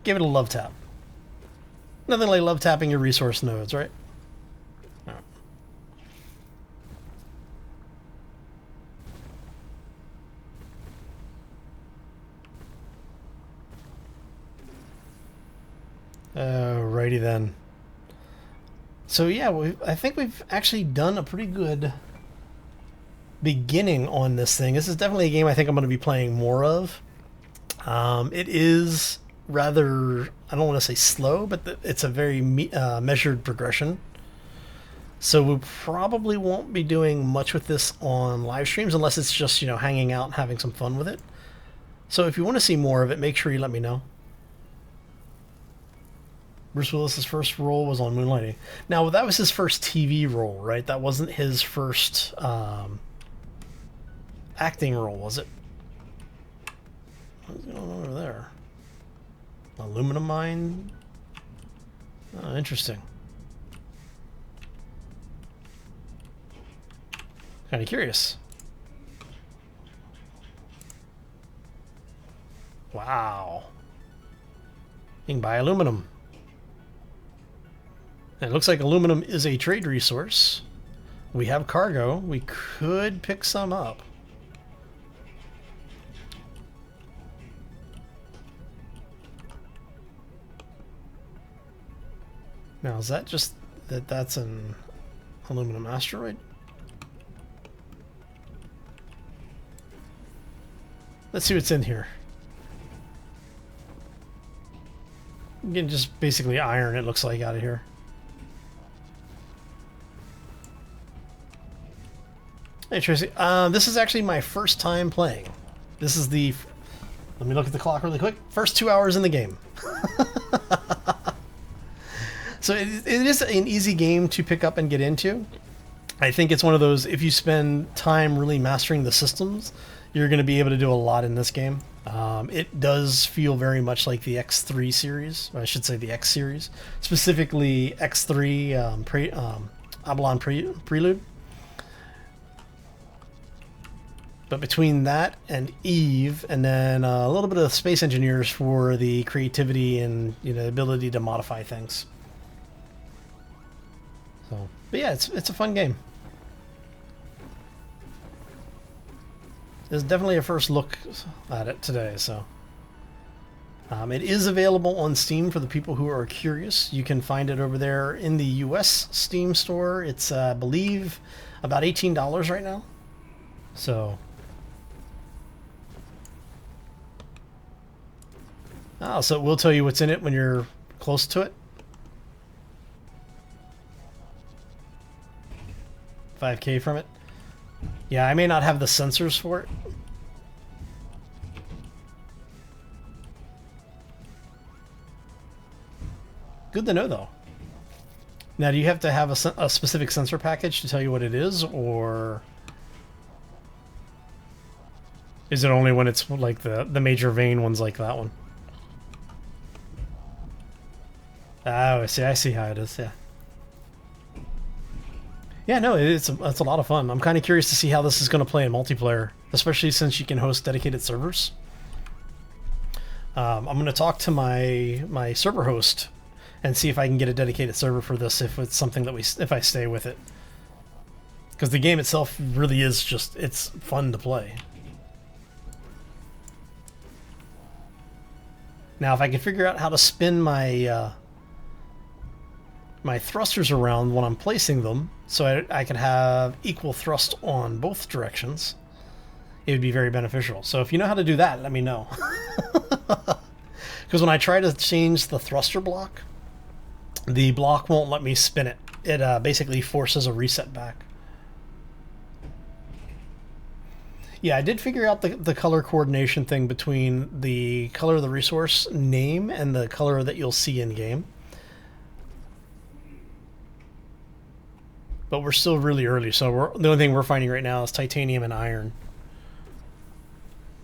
Give it a love tap. Nothing like love tapping your resource nodes, right? Alrighty then. So yeah, I think we've actually done a pretty good beginning on this thing. This is definitely a game I think I'm going to be playing more of. It is rather, I don't want to say slow, but it's a very measured progression. So we probably won't be doing much with this on live streams unless it's just, hanging out and having some fun with it. So if you want to see more of it, make sure you let me know. Bruce Willis's first role was on Moonlighting. Now, that was his first TV role, right? That wasn't his first acting role, was it? What's going on over there? Aluminum mine? Oh, interesting. Kind of curious. Wow. You can buy aluminum. And it looks like aluminum is a trade resource. We have cargo. We could pick some up. Now, is that just that's an aluminum asteroid? Let's see what's in here. Again, just basically iron, it looks like, out of here. Hey Tracy, this is actually my first time playing. This is the... Let me look at the clock really quick. First 2 hours in the game. So it is an easy game to pick up and get into. I think it's one of those, if you spend time really mastering the systems, you're going to be able to do a lot in this game. It does feel very much like the X3 series, or I should say the X series. Specifically X3 Prelude. But between that and Eve, and then a little bit of Space Engineers for the creativity and the ability to modify things. So, but yeah, it's a fun game. It's definitely a first look at it today. So, it is available on Steam for the people who are curious. You can find it over there in the U.S. Steam store. It's, I believe, about $18 right now. So. Oh, so it will tell you what's in it when you're close to it. 5K from it. Yeah, I may not have the sensors for it. Good to know, though. Now, do you have to have a specific sensor package to tell you what it is, or is it only when it's like the major vein ones like that one? Oh, I see how it is, yeah. Yeah, no, it's a lot of fun. I'm kind of curious to see how this is going to play in multiplayer, especially since you can host dedicated servers. I'm going to talk to my server host and see if I can get a dedicated server for this, if it's something that if I stay with it. Because the game itself really is just, it's fun to play. Now, if I can figure out how to spin my my thrusters around when I'm placing them, so I could have equal thrust on both directions, it would be very beneficial. So if you know how to do that, let me know. Because when I try to change the thruster block, the block won't let me spin it. It basically forces a reset back. Yeah, I did figure out the color coordination thing between the color of the resource name and the color that you'll see in game. But we're still really early, so the only thing we're finding right now is titanium and iron.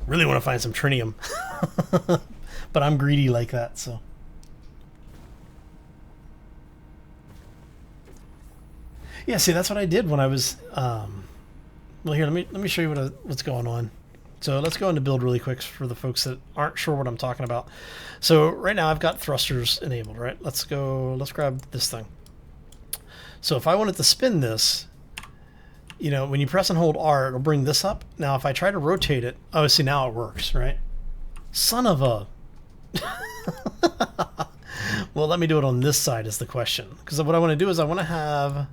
Really want to find some trinium. But I'm greedy like that, so. Yeah, see, that's what I did when I was... well, here, let me show you what's going on. So let's go into build really quick for the folks that aren't sure what I'm talking about. So right now I've got thrusters enabled, right? Let's grab this thing. So if I wanted to spin this, when you press and hold R, it'll bring this up. Now, if I try to rotate it, oh, see, now it works, right? Son of a... Well, let me do it on this side is the question. Because what I want to do is I want to have...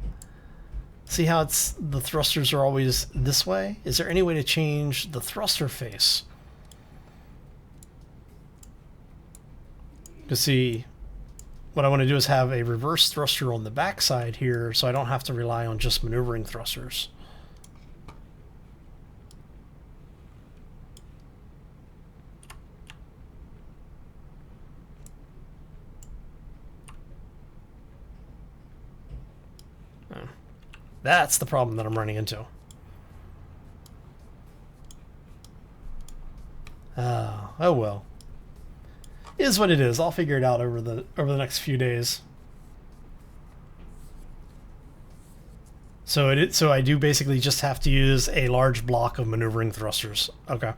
See how the thrusters are always this way? Is there any way to change the thruster face? To see... What I want to do is have a reverse thruster on the back side here, so I don't have to rely on just maneuvering thrusters. That's the problem that I'm running into. Oh well. Is what it is. I'll figure it out over the next few days. So I do basically just have to use a large block of maneuvering thrusters. Okay.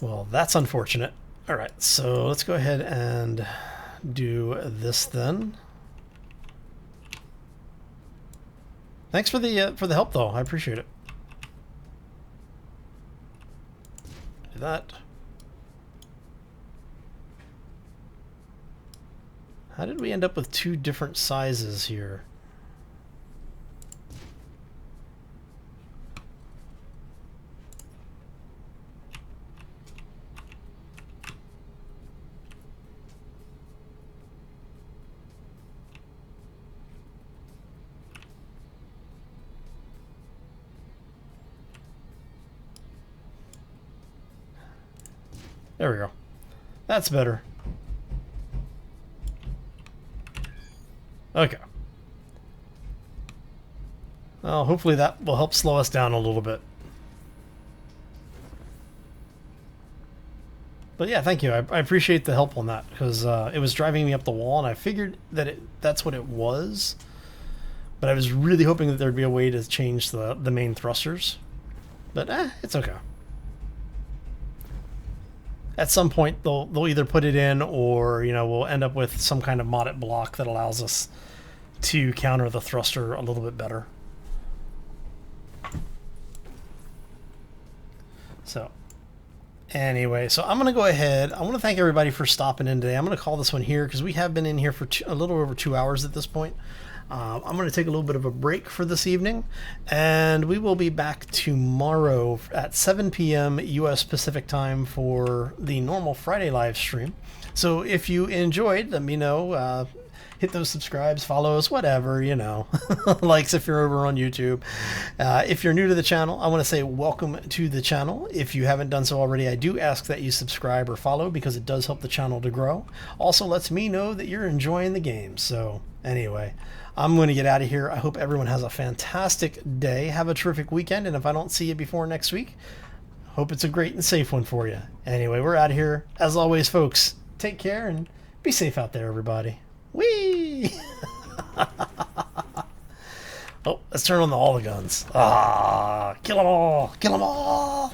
Well, that's unfortunate. All right, so let's go ahead and do this then. Thanks for the help, though. I appreciate it. Do that. How did we end up with two different sizes here? There we go. That's better. Okay. Well, hopefully that will help slow us down a little bit. But yeah, thank you. I appreciate the help on that, because it was driving me up the wall, and I figured that that's what it was. But I was really hoping that there'd be a way to change the main thrusters. But it's okay. At some point, they'll either put it in, or we'll end up with some kind of modded block that allows us to counter the thruster a little bit better. So anyway, so I'm going to go ahead. I want to thank everybody for stopping in today. I'm going to call this one here because we have been in here for a little over 2 hours at this point. I'm going to take a little bit of a break for this evening, and we will be back tomorrow at 7 p.m. U.S. Pacific time for the normal Friday live stream. So if you enjoyed, let me know. Hit those subscribes, follows, whatever, likes if you're over on YouTube. If you're new to the channel, I want to say welcome to the channel. If you haven't done so already, I do ask that you subscribe or follow, because it does help the channel to grow. Also lets me know that you're enjoying the game. So anyway, I'm going to get out of here. I hope everyone has a fantastic day. Have a terrific weekend, and if I don't see you before next week, hope it's a great and safe one for you. Anyway, we're out of here. As always, folks, take care and be safe out there, everybody. Whee! Oh, let's turn on all the guns. Kill them all! Kill them all!